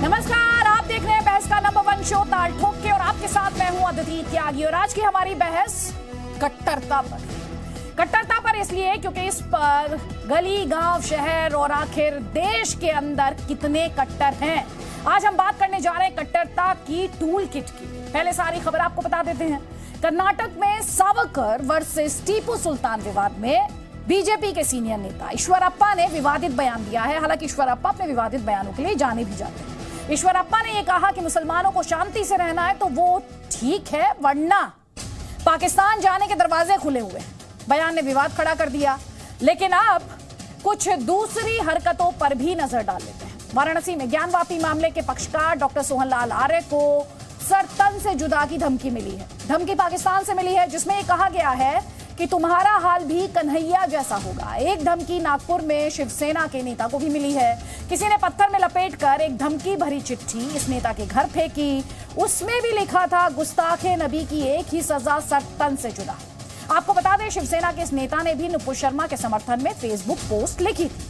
नमस्कार, आप देख रहे हैं बहस का नंबर 1 शो ताल ठोक के, और आपके साथ मैं हूं अदिति त्यागी। और आज की हमारी बहस कट्टरता पर इसलिए क्योंकि इस पर गली, गांव, शहर और आखिर देश के अंदर कितने कट्टर हैं। आज हम बात करने जा रहे हैं कट्टरता की टूल किट की। पहले सारी खबर आपको बता देते हैं। कर्नाटक में सावरकर वर्सेस टीपू सुल्तान विवाद में बीजेपी के सीनियर नेता ईश्वरप्पा ने विवादित बयान दिया है। हालांकि ईश्वरप्पा अपने विवादित बयानों के लिए जाने भी जाते हैं। ईश्वरप्पा ने यह कहा कि मुसलमानों को शांति से रहना है तो वो ठीक है, वरना पाकिस्तान जाने के दरवाजे खुले हुए हैं। बयान ने विवाद खड़ा कर दिया। लेकिन अब कुछ दूसरी हरकतों पर भी नजर डाल लेते हैं। वाराणसी में ज्ञानवापी मामले के पक्षकार डॉक्टर सोहनलाल आर्य को सर तन से जुदा की धमकी मिली है। धमकी पाकिस्तान से मिली है, जिसमें यह कहा गया है कि तुम्हारा हाल भी कन्हैया जैसा होगा। एक धमकी नागपुर में शिवसेना के नेता को भी मिली है। किसी ने पत्थर में लपेटकर एक धमकी भरी चिट्ठी इस नेता के घर फेंकी। उसमें भी लिखा था, गुस्ताखे नबी की एक ही सजा, सर तन से जुदा। आपको बता दें, शिवसेना के इस नेता ने भी नुपुर शर्मा के समर्थन में फेसबुक पोस्ट लिखी थी।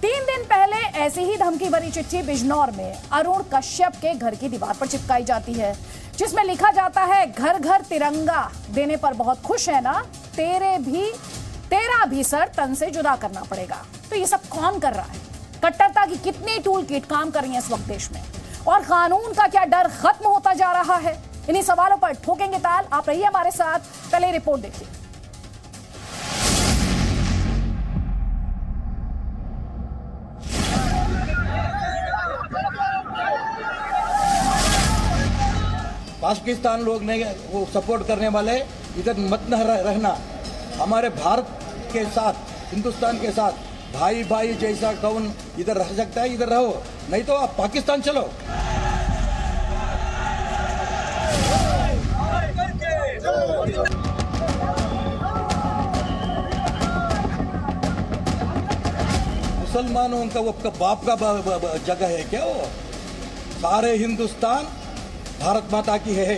3 दिन पहले ऐसी ही धमकी भरी चिट्ठी बिजनौर में अरुण कश्यप के घर की दीवार पर चिपकाई जाती है, जिसमें लिखा जाता है, घर घर तिरंगा देने पर बहुत खुश है ना, तेरा भी सर तन से जुदा करना पड़ेगा। तो ये सब कौन कर रहा है? कट्टरता की कितनी टूल किट काम कर रही है इस वक्त देश में, और कानून का क्या डर खत्म होता जा रहा है? इन्हीं सवालों पर ठोकेंगे ताल। आप रहिए हमारे साथ, पहले रिपोर्ट देखिए। पाकिस्तान लोग ने वो सपोर्ट करने वाले इधर मत न रहना। हमारे भारत के साथ, हिंदुस्तान के साथ भाई भाई जैसा कौन इधर रह सकता है? इधर रहो, नहीं तो आप पाकिस्तान चलो। मुसलमानों का वो बाप का जगह है क्या? वो सारे हिंदुस्तान भारत माता की है।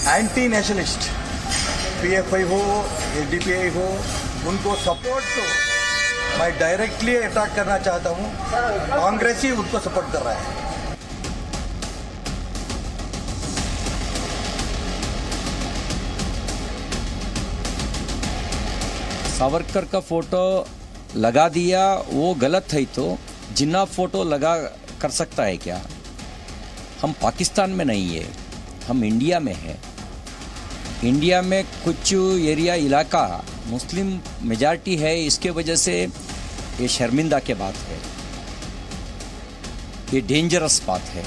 एंटी नेशनलिस्ट पीएफआई हो, एसडीपीआई हो, उनको सपोर्ट तो मैं डायरेक्टली अटैक करना चाहता हूं। कांग्रेस ही उनको सपोर्ट कर रहा है। सावरकर का फोटो लगा दिया, वो गलत है। तो जिन्ना फोटो लगा कर सकता है क्या? हम पाकिस्तान में नहीं है, हम इंडिया में है। इंडिया में कुछ एरिया इलाका मुस्लिम मेजॉरिटी है, इसके वजह से ये शर्मिंदा के बात है, ये डेंजरस बात है।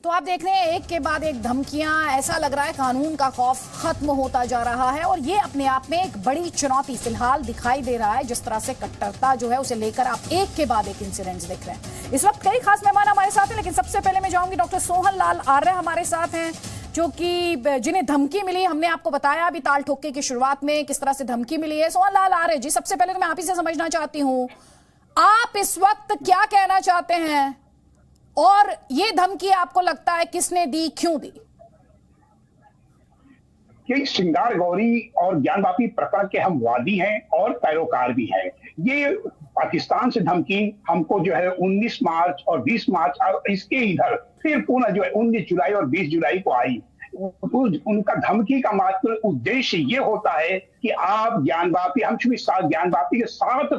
तो आप देख रहे हैं एक के बाद एक धमकियां। ऐसा लग रहा है कानून का खौफ खत्म होता जा रहा है, और ये अपने आप में एक बड़ी चुनौती फिलहाल दिखाई दे रहा है। जिस तरह से कट्टरता जो है उसे लेकर आप एक के बाद एक इंसिडेंट्स देख रहे हैं। इस वक्त कई खास मेहमान हमारे साथ हैं, लेकिन सबसे पहले मैं जाऊंगी डॉक्टर सोहनलाल आर्य हमारे साथ हैं, जो कि जिन्हें धमकी मिली। हमने आपको बताया अभी ताल ठोके की शुरुआत में किस तरह से धमकी मिली है। सोहनलाल आर्य जी, सबसे पहले तो मैं आप ही से समझना चाहती हूँ, आप इस वक्त क्या कहना चाहते हैं, और ये धमकी आपको लगता है किसने दी, क्यों दी? कि श्रृंगार गौरी और ज्ञानवापी प्रकरण के हम वादी हैं और पैरोकार भी हैं। ये पाकिस्तान से धमकी हमको जो है 19 मार्च और 20 मार्च और इसके इधर फिर पुनः जो है 19 जुलाई और 20 जुलाई को आई। उनका धमकी का मात्र उद्देश्य ये होता है कि आप ज्ञानवापी, हम चूंकि ज्ञानवापी के 7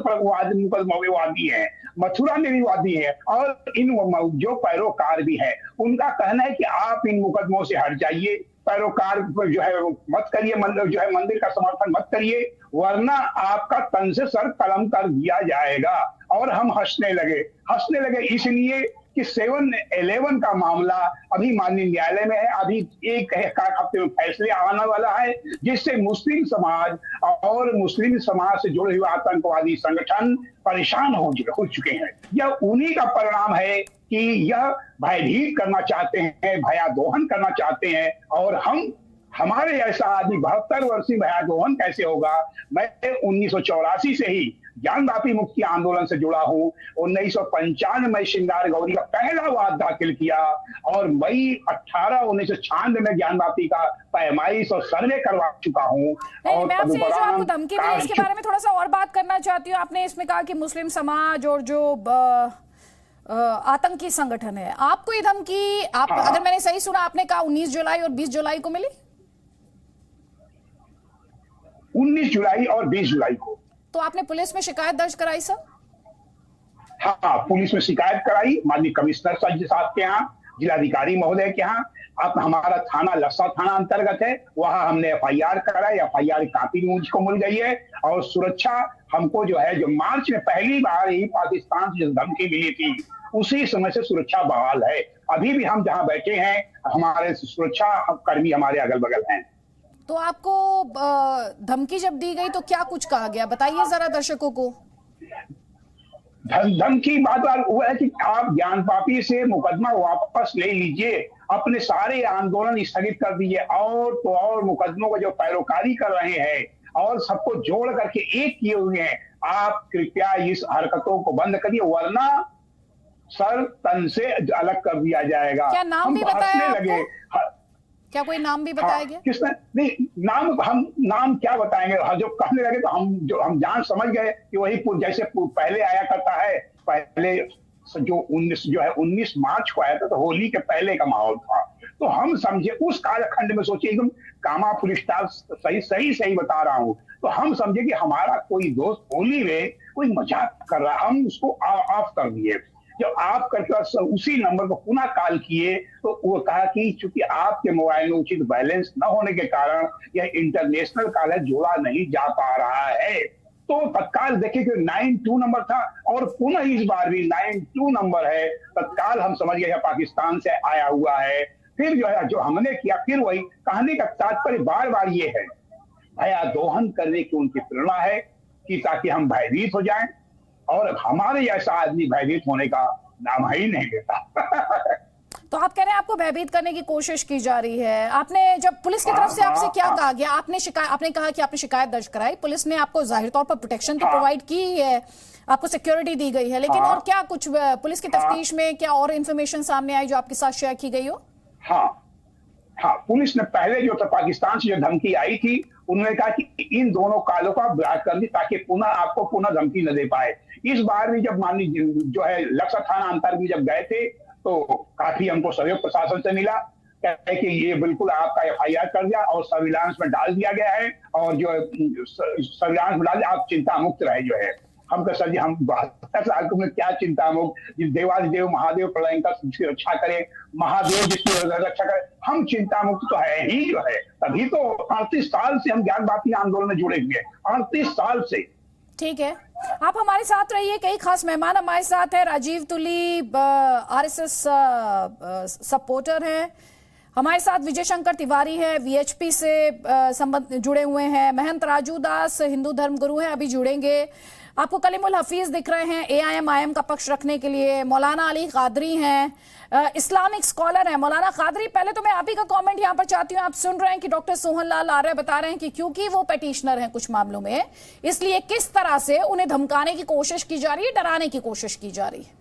मुकदमों में वादी हैं, मथुरा में भी वादी है, और इन जो पैरोकार भी है, उनका कहना है कि आप इन मुकदमों से हट जाइए, पैरोकार जो है मत करिए, जो है मंदिर का समर्थन मत करिए, वरना आपका तन से सर कलम कर दिया जाएगा। और हम हंसने लगे इसलिए कि 7-11 का मामला अभी माननीय न्यायालय में है। अभी एक हफ्ते में फैसले आने वाला है, जिससे मुस्लिम समाज और मुस्लिम समाज से जुड़े हुए आतंकवादी संगठन परेशान हो चुके हैं। यह उन्हीं का परिणाम है कि यह भयभीत करना चाहते हैं, भयादोहन करना चाहते हैं, और हमारे ऐसा आदमी 72 वर्षीय भैया गोहन कैसे होगा? मैं 1984 से ही ज्ञानवापी मुक्ति आंदोलन से जुड़ा हूं। 1995 में श्रृंगार गौरी का पहला वाद दाखिल किया और मई 18 1996 में ज्ञानवापी का पैमाइश और सर्वे करवा चुका हूं। और मैं आपसे जो आपको धमकी दी इसके बारे में थोड़ा सा और बात करना चाहती हूँ। आपने इसमें कहा कि मुस्लिम समाज और जो आतंकी संगठन है, आपको ये धमकी अगर मैंने सही सुना आपने कहा 19 जुलाई और 20 जुलाई को मिली? 19 जुलाई और 20 जुलाई को। तो आपने पुलिस में शिकायत दर्ज कराई सर? हाँ, पुलिस में शिकायत कराई माननीय कमिश्नर साहब के यहाँ, जिलाधिकारी महोदय के यहाँ। अब हमारा थाना लक्सा थाना अंतर्गत है, वहां हमने FIR कराई। FIR की कॉपी भी मुझको मिल गई है। और सुरक्षा हमको जो है, जो मार्च में पहली बार ही पाकिस्तान से धमकी मिली थी, उसी समय से सुरक्षा बहाल है। अभी भी हम जहां बैठे हैं, हमारे सुरक्षा कर्मी हमारे अगल बगल हैं। तो आपको धमकी जब दी गई तो क्या कुछ कहा गया, बताइए जरा दर्शकों को। धमकी बात हुआ है कि आप ज्ञानवापी से मुकदमा वापस ले लीजिए, अपने सारे आंदोलन स्थगित कर दीजिए, और तो और मुकदमों को जो पैरोकारी कर रहे हैं और सबको जोड़ करके एक किए हुए हैं, आप कृपया इस हरकतों को बंद करिए, वरना सर तन से अलग कर दिया जाएगा। क्या नाम भी बताया लगे? क्या कोई नाम भी बताया गया? किसने? नहीं, नाम क्या बताएंगे? जो कहने लगे तो हम जान समझ गए कि वही जैसे पहले आया करता है। पहले जो 19 मार्च को आया था, तो होली के पहले का माहौल था। तो हम समझे उस कालखंड में, सोचिए एकदम कामा फुल स्टॉप सही बता रहा हूं। तो हम समझे कि हमारा कोई दोस्त होली में कोई मजाक कर रहा है, हम उसको ऑफ कर दिए। जब आप करके उसी नंबर को पुनः कॉल किए तो वो कहा कि चूंकि आपके मोबाइल में उचित बैलेंस न होने के कारण यह इंटरनेशनल कॉल है, जोड़ा नहीं जा पा रहा है। तो तत्काल देखिए कि 92 नंबर था और पुनः इस बार भी 92 नंबर है। तत्काल हम समझ गए पाकिस्तान से आया हुआ है। फिर जो है जो हमने किया, फिर वही कहने का तात्पर्य बार बार ये है, भया दोहन करने की उनकी प्रेरणा है कि ताकि हम भयभीत हो जाएं, और हमारे ऐसा आदमी भयभीत होने का नाम ही नहीं लेता। तो आप कह रहे हैं आपको भयभीत करने की कोशिश की जा रही है। आपने जब पुलिस की तरफ से आपसे क्या कहा गया? आपने कहा कि आपने शिकायत दर्ज कराई, पुलिस ने आपको जाहिर तौर पर प्रोटेक्शन तो प्रोवाइड की है, आपको सिक्योरिटी दी गई है, लेकिन और क्या कुछ पुलिस की तफ्तीश में क्या और इन्फॉर्मेशन सामने आई जो आपके साथ शेयर की गई हो? हाँ, पुलिस ने पहले जो पाकिस्तान से जो धमकी आई थी, उन्होंने कहा कि इन दोनों कालों का ब्याज कर दी ताकि आपको पुनः धमकी न दे पाए। इस बार भी जब मान लीजिए जो है लक्सा थाना अंतर्गत में जब गए थे, तो काफी हमको सहयोग प्रशासन से मिला, कहते कि ये बिल्कुल आपका FIR कर दिया और सर्विलांस में डाल दिया गया है, और जो सर्विलांस में डाल दिया, आप चिंता मुक्त रहे। जो है हम कह सर जी, हम 72 साल में क्या चिंता मुक्त, देवादिदेव महादेव प्रलयंकर जिसकी रक्षा करे, महादेव जिसकी रक्षा करे, हम चिंता मुक्त तो है ही। जो है तभी तो 38 साल से हम ज्ञानवापी आंदोलन में जुड़े हुए, 38 साल से। ठीक है, आप हमारे साथ रहिए। कई खास मेहमान हमारे साथ है। राजीव तुली RSS सपोर्टर हैं हमारे साथ, विजय शंकर तिवारी है VHP से जुड़े हुए हैं, महंत राजू दास हिंदू धर्म गुरु हैं, अभी जुड़ेंगे। आपको कलीमुल हफीज दिख रहे हैं AIM का पक्ष रखने के लिए। मौलाना अली कादरी हैं, इस्लामिक स्कॉलर हैं। मौलाना कादरी, पहले तो मैं आप ही का कमेंट यहाँ पर चाहती हूँ। आप सुन रहे हैं कि डॉक्टर सोहनलाल आर्य बता रहे हैं कि क्योंकि वो पेटिशनर हैं कुछ मामलों में, इसलिए किस तरह से उन्हें धमकाने की कोशिश की जा रही है, डराने की कोशिश की जा रही है।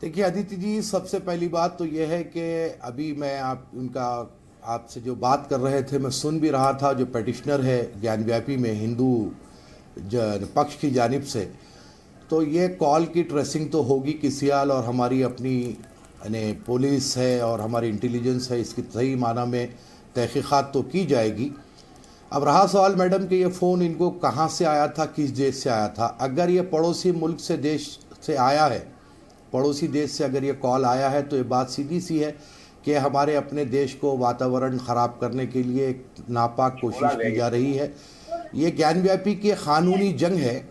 देखिए आदित्य जी, सबसे पहली बात तो यह है कि अभी मैं आपसे जो बात कर रहे थे, मैं सुन भी रहा था। जो पेटिशनर है ज्ञानव्यापी में हिंदू पक्ष की जानिब से, तो ये कॉल की ट्रेसिंग तो होगी किसी हाल, और हमारी अपनी पुलिस है और हमारी इंटेलिजेंस है, इसकी सही माना में तहकीकात तो की जाएगी। अब रहा सवाल मैडम कि ये फ़ोन इनको कहाँ से आया था, किस देश से आया था। अगर ये पड़ोसी मुल्क से, देश से आया है, पड़ोसी देश से अगर ये कॉल आया है, तो ये बात सीधी सी है कि हमारे अपने देश को वातावरण ख़राब करने के लिए एक नापाक कोशिश की जा रही है। ये ज्ञानव्यापी की कानूनी जंग है,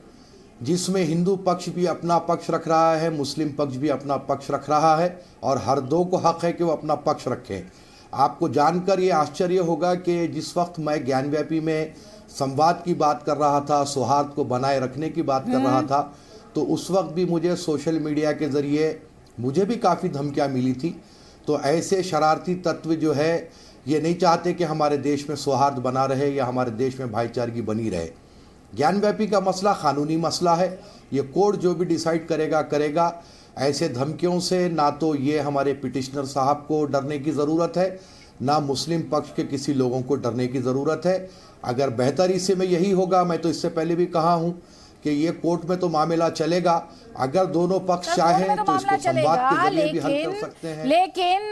जिसमें हिंदू पक्ष भी अपना पक्ष रख रहा है, मुस्लिम पक्ष भी अपना पक्ष रख रहा है, और हर दो को हक़ है कि वो अपना पक्ष रखें। आपको जानकर ये आश्चर्य होगा कि जिस वक्त मैं ज्ञानव्यापी में संवाद की बात कर रहा था, सौहार्द को बनाए रखने की बात कर रहा था, तो उस वक्त भी मुझे सोशल मीडिया के ज़रिए मुझे भी काफ़ी धमकियाँ मिली थी। तो ऐसे शरारती तत्व जो है ये नहीं चाहते कि हमारे देश में सौहार्द बना रहे या हमारे देश में भाईचारगी बनी रहे। ज्ञानव्यापी का मसला कानूनी मसला है, ये कोर्ट जो भी डिसाइड करेगा। ऐसे धमकियों से ना तो ये हमारे पिटिशनर साहब को डरने की ज़रूरत है, ना मुस्लिम पक्ष के किसी लोगों को डरने की ज़रूरत है। अगर बेहतरी से में यही होगा, मैं तो इससे पहले भी कहा हूँ कि ये कोर्ट में तो मामला चलेगा, अगर दोनों पक्ष चाहें तो इसको संवाद के जरिए भी हल कर सकते हैं। लेकिन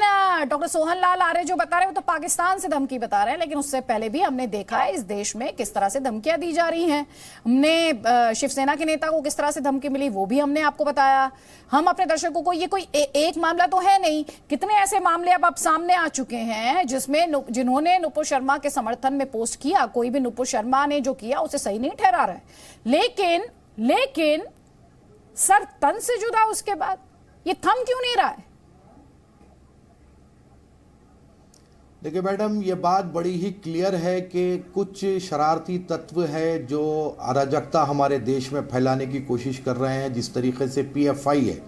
डॉक्टर सोहन लाल आर्य जो बता रहे हैं वो तो पाकिस्तान से धमकी बता रहे हैं, लेकिन उससे पहले भी हमने देखा है इस देश में किस तरह से धमकियां दी जा रही हैं। हमने शिवसेना के नेता को किस तरह से धमकी मिली वो भी हमने आपको बताया। हम अपने दर्शकों को, ये कोई एक मामला तो है नहीं, कितने ऐसे मामले अब सामने आ चुके हैं जिसमें जिन्होंने नुपुर शर्मा के समर्थन में पोस्ट किया, कोई भी नुपुर शर्मा ने जो किया उसे सही नहीं ठहरा रहा है, लेकिन सर तन से जुदा उसके बाद ये थम क्यों नहीं रहा है? देखिए मैडम, ये बात बड़ी ही क्लियर है कि कुछ शरारती तत्व है जो अराजकता हमारे देश में फैलाने की कोशिश कर रहे हैं। जिस तरीके से PFI है,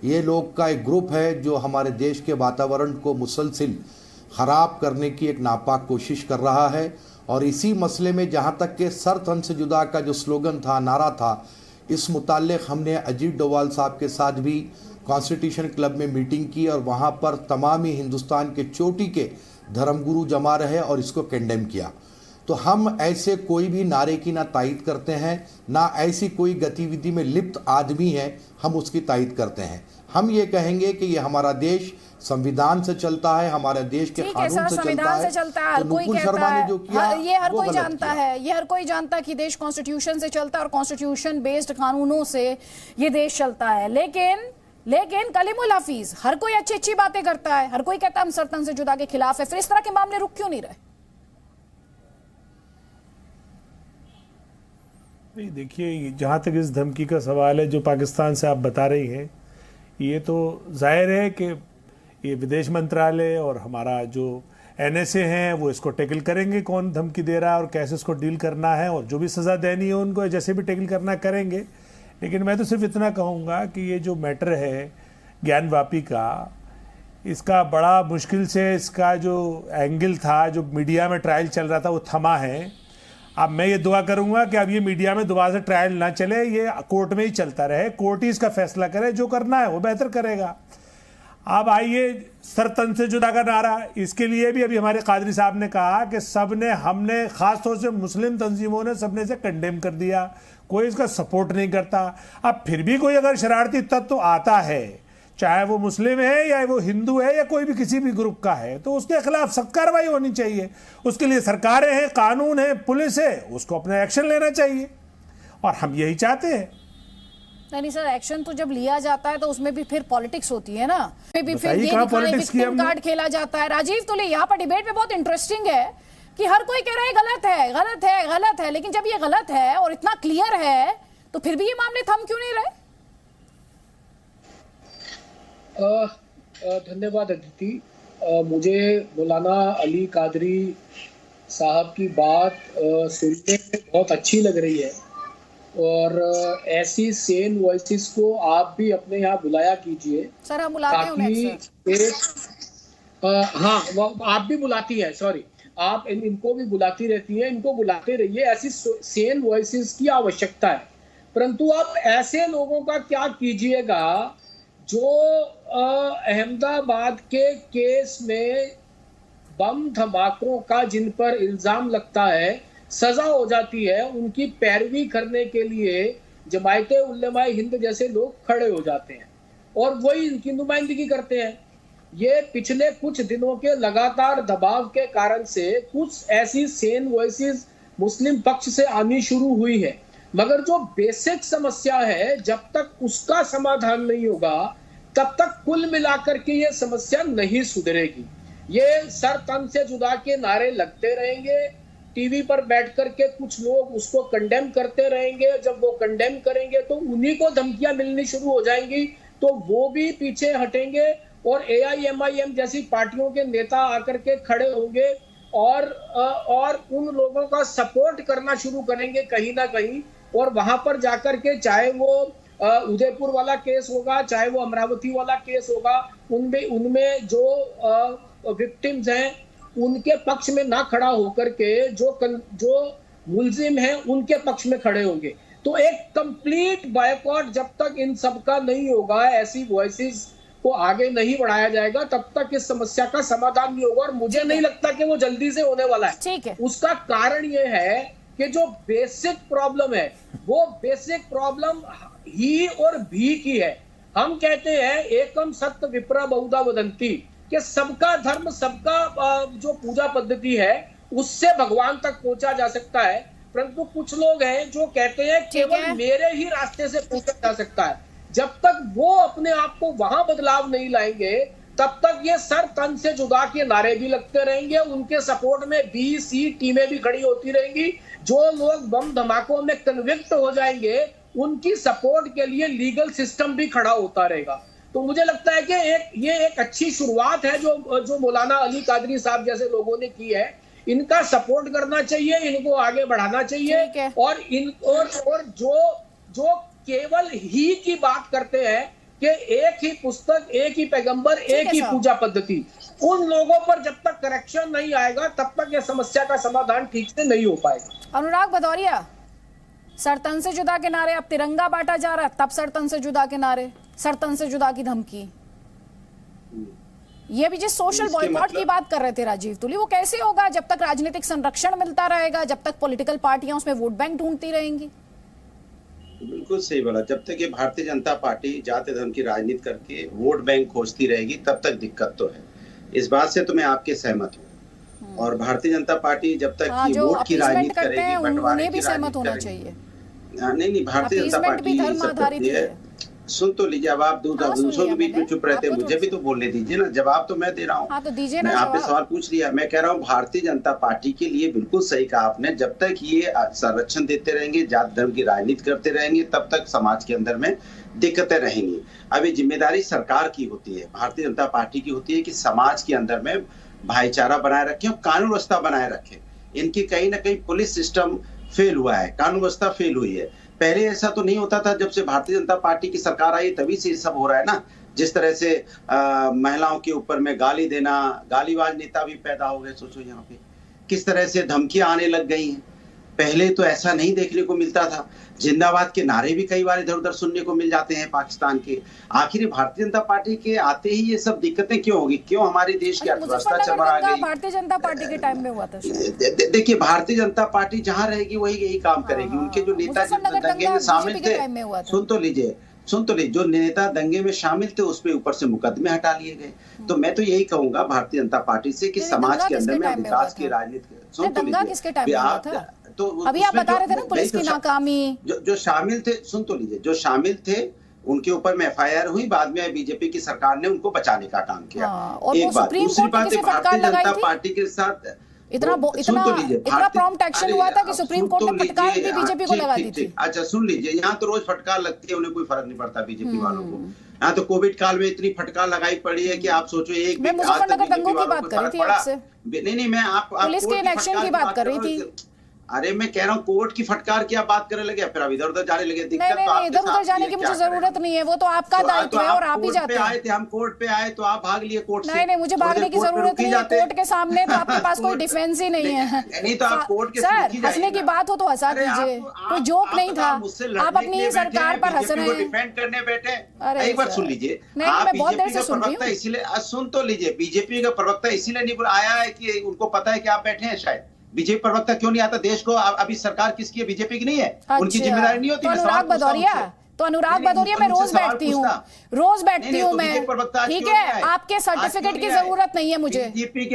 ये लोग का एक ग्रुप है जो हमारे देश के वातावरण को मुसलसिल ख़राब करने की एक नापाक कोशिश कर रहा है। और इसी मसले में जहाँ तक के सर तन से जुदा का जो स्लोगन था, नारा था, इस मुताल्लिक हमने अजीत डोवाल साहब के साथ भी कॉन्स्टिट्यूशन क्लब में मीटिंग की और वहाँ पर तमाम ही हिंदुस्तान के चोटी के धर्मगुरु जमा रहे और इसको कंडेम किया। तो हम ऐसे कोई भी नारे की ना तायद करते हैं, ना ऐसी कोई गतिविधि में लिप्त आदमी है हम उसकी तायद करते हैं। हम ये कहेंगे कि ये हमारा देश संविधान से चलता है, हमारे देश के कानून से चलता है। हर कोई कहता है, जो किया ये हर कोई जानता है, ये हर कोई जानता है कि देश कॉन्स्टिट्यूशन से चलता है और कॉन्स्टिट्यूशन बेस्ड कानूनों से ये देश चलता है। लेकिन कलीमुल हफीज हर कोई अच्छी अच्छी बातें करता है, हर कोई कहता है हम सरतन से जुदा के खिलाफ है, फिर इस तरह के मामले रुक क्यों नहीं रहे? नहीं, देखिए, जहाँ तक इस धमकी का सवाल है जो पाकिस्तान से आप बता रही हैं, ये तो जाहिर है कि ये विदेश मंत्रालय और हमारा जो NSA हैं वो इसको टैकल करेंगे, कौन धमकी दे रहा है और कैसे इसको डील करना है, और जो भी सज़ा देनी है उनको जैसे भी टैकल करना करेंगे। लेकिन मैं तो सिर्फ इतना कहूँगा कि ये जो मैटर है ज्ञानवापी का, इसका बड़ा मुश्किल से इसका जो एंगल था, जो मीडिया में ट्रायल चल रहा था, वो थमा है। अब मैं ये दुआ करूंगा कि अब ये मीडिया में दोबारा से ट्रायल ना चले, ये कोर्ट में ही चलता रहे, कोर्ट ही इसका फैसला करे, जो करना है वो बेहतर करेगा। अब आइए, सर तन से जुदा का नारा, इसके लिए भी अभी हमारे कादरी साहब ने कहा कि हमने खासतौर से मुस्लिम तंजीमों ने सबने से कंडेम कर दिया, कोई इसका सपोर्ट नहीं करता। अब फिर भी कोई अगर शरारती तत्व आता है, चाहे वो मुस्लिम है या वो हिंदू है या कोई भी किसी भी ग्रुप का है, तो उसके खिलाफ सख्त कार्रवाई होनी चाहिए। उसके लिए सरकारें हैं, कानून है, पुलिस है, उसको अपना एक्शन लेना चाहिए, और हम यही चाहते हैं। नहीं सर, एक्शन तो जब लिया जाता है तो उसमें भी फिर पॉलिटिक्स होती है ना, फिर ये विक्टिम कार्ड खेला जाता है। राजीव तुले, यहाँ पर डिबेट में बहुत इंटरेस्टिंग है कि हर कोई कह रहा है गलत है, लेकिन जब ये गलत है और इतना क्लियर है तो फिर भी ये मामले थम क्यों नहीं रहे? धन्यवाद अदिति। मुझे मौलाना अली कादरी साहब की बात सुनने में बहुत अच्छी लग रही है, और ऐसी सेन वॉइसेस को आप भी अपने यहाँ बुलाया कीजिए। सर हम बुलाते हैं उन्हें। हाँ, आप भी बुलाती हैं, सॉरी, आप इनको भी बुलाती रहती हैं, इनको बुलाते रहिए। ऐसी सेन वॉइसेस की आवश्यकता है, परंतु आप ऐसे लोगों का क्या कीजिएगा जो अहमदाबाद के केस में बम धमाकों का जिन पर इल्जाम लगता है, सजा हो जाती है, उनकी पैरवी करने के लिए जमायते उलमाए हिंद जैसे लोग खड़े हो जाते हैं और वही इनकी नुमाइंदगी करते हैं। ये पिछले कुछ दिनों के लगातार दबाव के कारण से कुछ ऐसी सेन वॉइसेस मुस्लिम पक्ष से आनी शुरू हुई है, मगर जो बेसिक समस्या है, जब तक उसका समाधान नहीं होगा तब तक कुल मिलाकर के ये समस्या नहीं सुधरेगी। ये सर तन से जुदा के नारे लगते रहेंगे, टीवी पर बैठ करके कुछ लोग उसको कंडेम करते रहेंगे, जब वो कंडेम करेंगे तो उन्हीं को धमकियां मिलनी शुरू हो जाएंगी, तो वो भी पीछे हटेंगे और AIMIM जैसी पार्टियों के नेता आकर के खड़े होंगे और उन लोगों का सपोर्ट करना शुरू करेंगे कहीं ना कहीं, और वहां पर जाकर के चाहे वो उदयपुर वाला केस होगा, चाहे वो अमरावती वाला केस होगा, उनमें जो विक्टिम्स हैं उनके पक्ष में ना खड़ा होकर के जो मुलजिम हैं उनके पक्ष में खड़े होंगे। तो एक कंप्लीट बायकॉट जब तक इन सबका नहीं होगा, ऐसी वॉइसेस को आगे नहीं बढ़ाया जाएगा, तब तक इस समस्या का समाधान नहीं होगा। और मुझे नहीं लगता कि वो जल्दी से होने वाला है। ठीक है। उसका कारण ये है कि जो बेसिक प्रॉब्लम है वो बेसिक प्रॉब्लम ही और भी की है। हम कहते हैं एकम सत्य विप्र बहुधा वदंती, कि सबका धर्म, सबका जो पूजा पद्धति है उससे भगवान तक पहुंचा जा सकता है, परंतु कुछ लोग हैं जो कहते हैं केवल मेरे ही रास्ते से पहुंचा जा सकता है। जब तक वो अपने आप को वहां बदलाव नहीं लाएंगे तब तक ये सर तन से जुदा के नारे भी लगते रहेंगे, उनके सपोर्ट में बी सी टीमें भी खड़ी होती रहेंगी। जो लोग बम धमाकों में कन्विक्ट हो जाएंगे उनकी सपोर्ट के लिए लीगल सिस्टम भी खड़ा होता रहेगा। तो मुझे लगता है कि ये एक अच्छी शुरुआत है जो मौलाना अली कादरी साहब जैसे लोगों ने की है। इनका सपोर्ट करना चाहिए, इनको आगे बढ़ाना चाहिए। और जो केवल ही की बात करते हैं कि एक ही पुस्तक, एक ही पैगंबर, एक ही पूजा पद्धति, उन लोगों पर जब तक करेक्शन नहीं आएगा तब तक ये समस्या का समाधान ठीक से नहीं हो पाएगा। अनुराग भदौरिया, सरतन से जुदा के नारे, अब तिरंगा बांटा जा रहा है, तब सरतन से जुदा के नारे, सरतन से जुदा की धमकी, ये भी जिस सोशल बॉयकॉट की बात कर रहे थे राजीव तुली, वो कैसे होगा जब तक राजनीतिक संरक्षण मिलता रहेगा, जब तक पॉलिटिकल पार्टियां उसमें वोट बैंक ढूंढती रहेंगी? बिल्कुल सही बोला। जब तक ये भारतीय जनता पार्टी जाति धर्म की राजनीति करके वोट बैंक खोजती रहेगी तब तक दिक्कत तो है, इस बात से तो मैं आपके सहमत हूँ। और भारतीय जनता पार्टी जब तक ये वोट की राजनीति करेगी, बंटवारे की राजनीति करेगी, नहीं, भारतीय जनता पार्टी सब करती है। सुन तो लीजिए, अब आप दूसरों के बीच में चुप रहते हैं, मुझे भी तो बोलने दीजिए ना, जवाब तो मैं दे रहा हूँ। तो दीजिए मैं आपने सवाल पूछ लिया, मैं कह रहा हूँ भारतीय जनता पार्टी के लिए बिल्कुल सही कहा आपने, जब तक ये संरक्षण देते रहेंगे, जात धर्म की राजनीति करते रहेंगे, तब तक समाज के अंदर में दिक्कतें रहेंगी। अब ये जिम्मेदारी सरकार की होती है, भारतीय जनता पार्टी की होती है कि समाज के अंदर में भाईचारा बनाए रखे और कानून व्यवस्था बनाए रखे। इनकी कहीं ना कहीं पुलिस सिस्टम फेल हुआ है, कानून व्यवस्था फेल हुई है। पहले ऐसा तो नहीं होता था, जब से भारतीय जनता पार्टी की सरकार आई तभी से सब हो रहा है ना। जिस तरह से महिलाओं के ऊपर में गाली देना, गालीबाज नेता भी पैदा हो गए, सोचो यहाँ पे किस तरह से धमकियां आने लग गई हैं। पहले तो ऐसा नहीं देखने को मिलता था। जिंदाबाद के नारे भी कई बार इधर उधर सुनने को मिल जाते हैं पाकिस्तान के। आखिर भारतीय जनता पार्टी के आते ही ये सब दिक्कतें क्यों होगी, क्यों हमारे देश की अर्थव्यवस्था चरमरा गई? भारतीय जनता पार्टी के टाइम में हुआ था। देखिए, भारतीय जनता पार्टी जहाँ रहेगी वही यही काम करेगी। उनके जो नेता दंगे में शामिल थे, सुन तो लीजिए, जो नेता दंगे में शामिल थे उस पे ऊपर से मुकदमे हटा लिए गए। तो मैं तो यही कहूंगा भारतीय जनता पार्टी से कि समाज के अंदर में विकास की राजनीति, सुन तो लीजिए, तो अभी आप बता रहे थे ना पुलिस की नाकामी, जो शामिल थे, सुन तो लीजिए, जो शामिल थे उनके ऊपर में FIR हुई, बाद में बीजेपी की सरकार ने उनको बचाने का काम किया। एक बात, दूसरी बात, भारतीय जनता पार्टी के साथ इतना प्रॉम्प्ट एक्शन हुआ था कि सुप्रीम कोर्ट ने फटकार भी बीजेपी को लगा दी थी। अच्छा सुन लीजिए, यहाँ तो रोज फटकार लगती है, उन्हें कोई फर्क नहीं पड़ता बीजेपी वालों को। यहाँ तो कोविड काल में इतनी फटकार लगाई पड़ी है कि आप सोचो एक मुजफ्फरनगर दंगों की बात कर रही थी आपसे। नहीं, मैं आप पुलिस के इलेक्शन की बात कर रही थी। अरे मैं कह रहा हूँ कोर्ट की फटकार की आप बात करने लगे, फिर अब इधर उधर जाने लगे। दिक्कत तो आपके इधर उधर जाने की मुझे जरूरत नहीं है, वो तो आपका दायित्व है और आप ही जाते हैं। आए थे हम कोर्ट पे आए तो आप भाग लिए कोर्ट से। नहीं, मुझे भागने की जरूरत नहीं है, कोर्ट के सामने तो आपके पास कोई डिफेंस ही नहीं है। नहीं तो आप कोर्ट के सर, हंसने की बात हो तो हंसा दीजिए, कोई जोक नहीं था। आप अपनी सरकार पर हंस रहे हैं, डिफेंड करने बैठे। एक बार सुन लीजिए, आप बीजेपी का प्रवक्ता इसीलिए, सुन तो लीजिए, बीजेपी का प्रवक्ता इसीलिए नहीं आया है कि उनको पता है कि आप बैठे हैं। शायद बीजेपी प्रवक्ता क्यों नहीं आता देश को? अभी सरकार किसकी है? बीजेपी की नहीं है। उनकी जिम्मेदारी नहीं होती। तो अनुराग भदौरिया मैं रोज बैठती हूँ मैं, ठीक है? आपके सर्टिफिकेट की जरूरत नहीं है मुझे।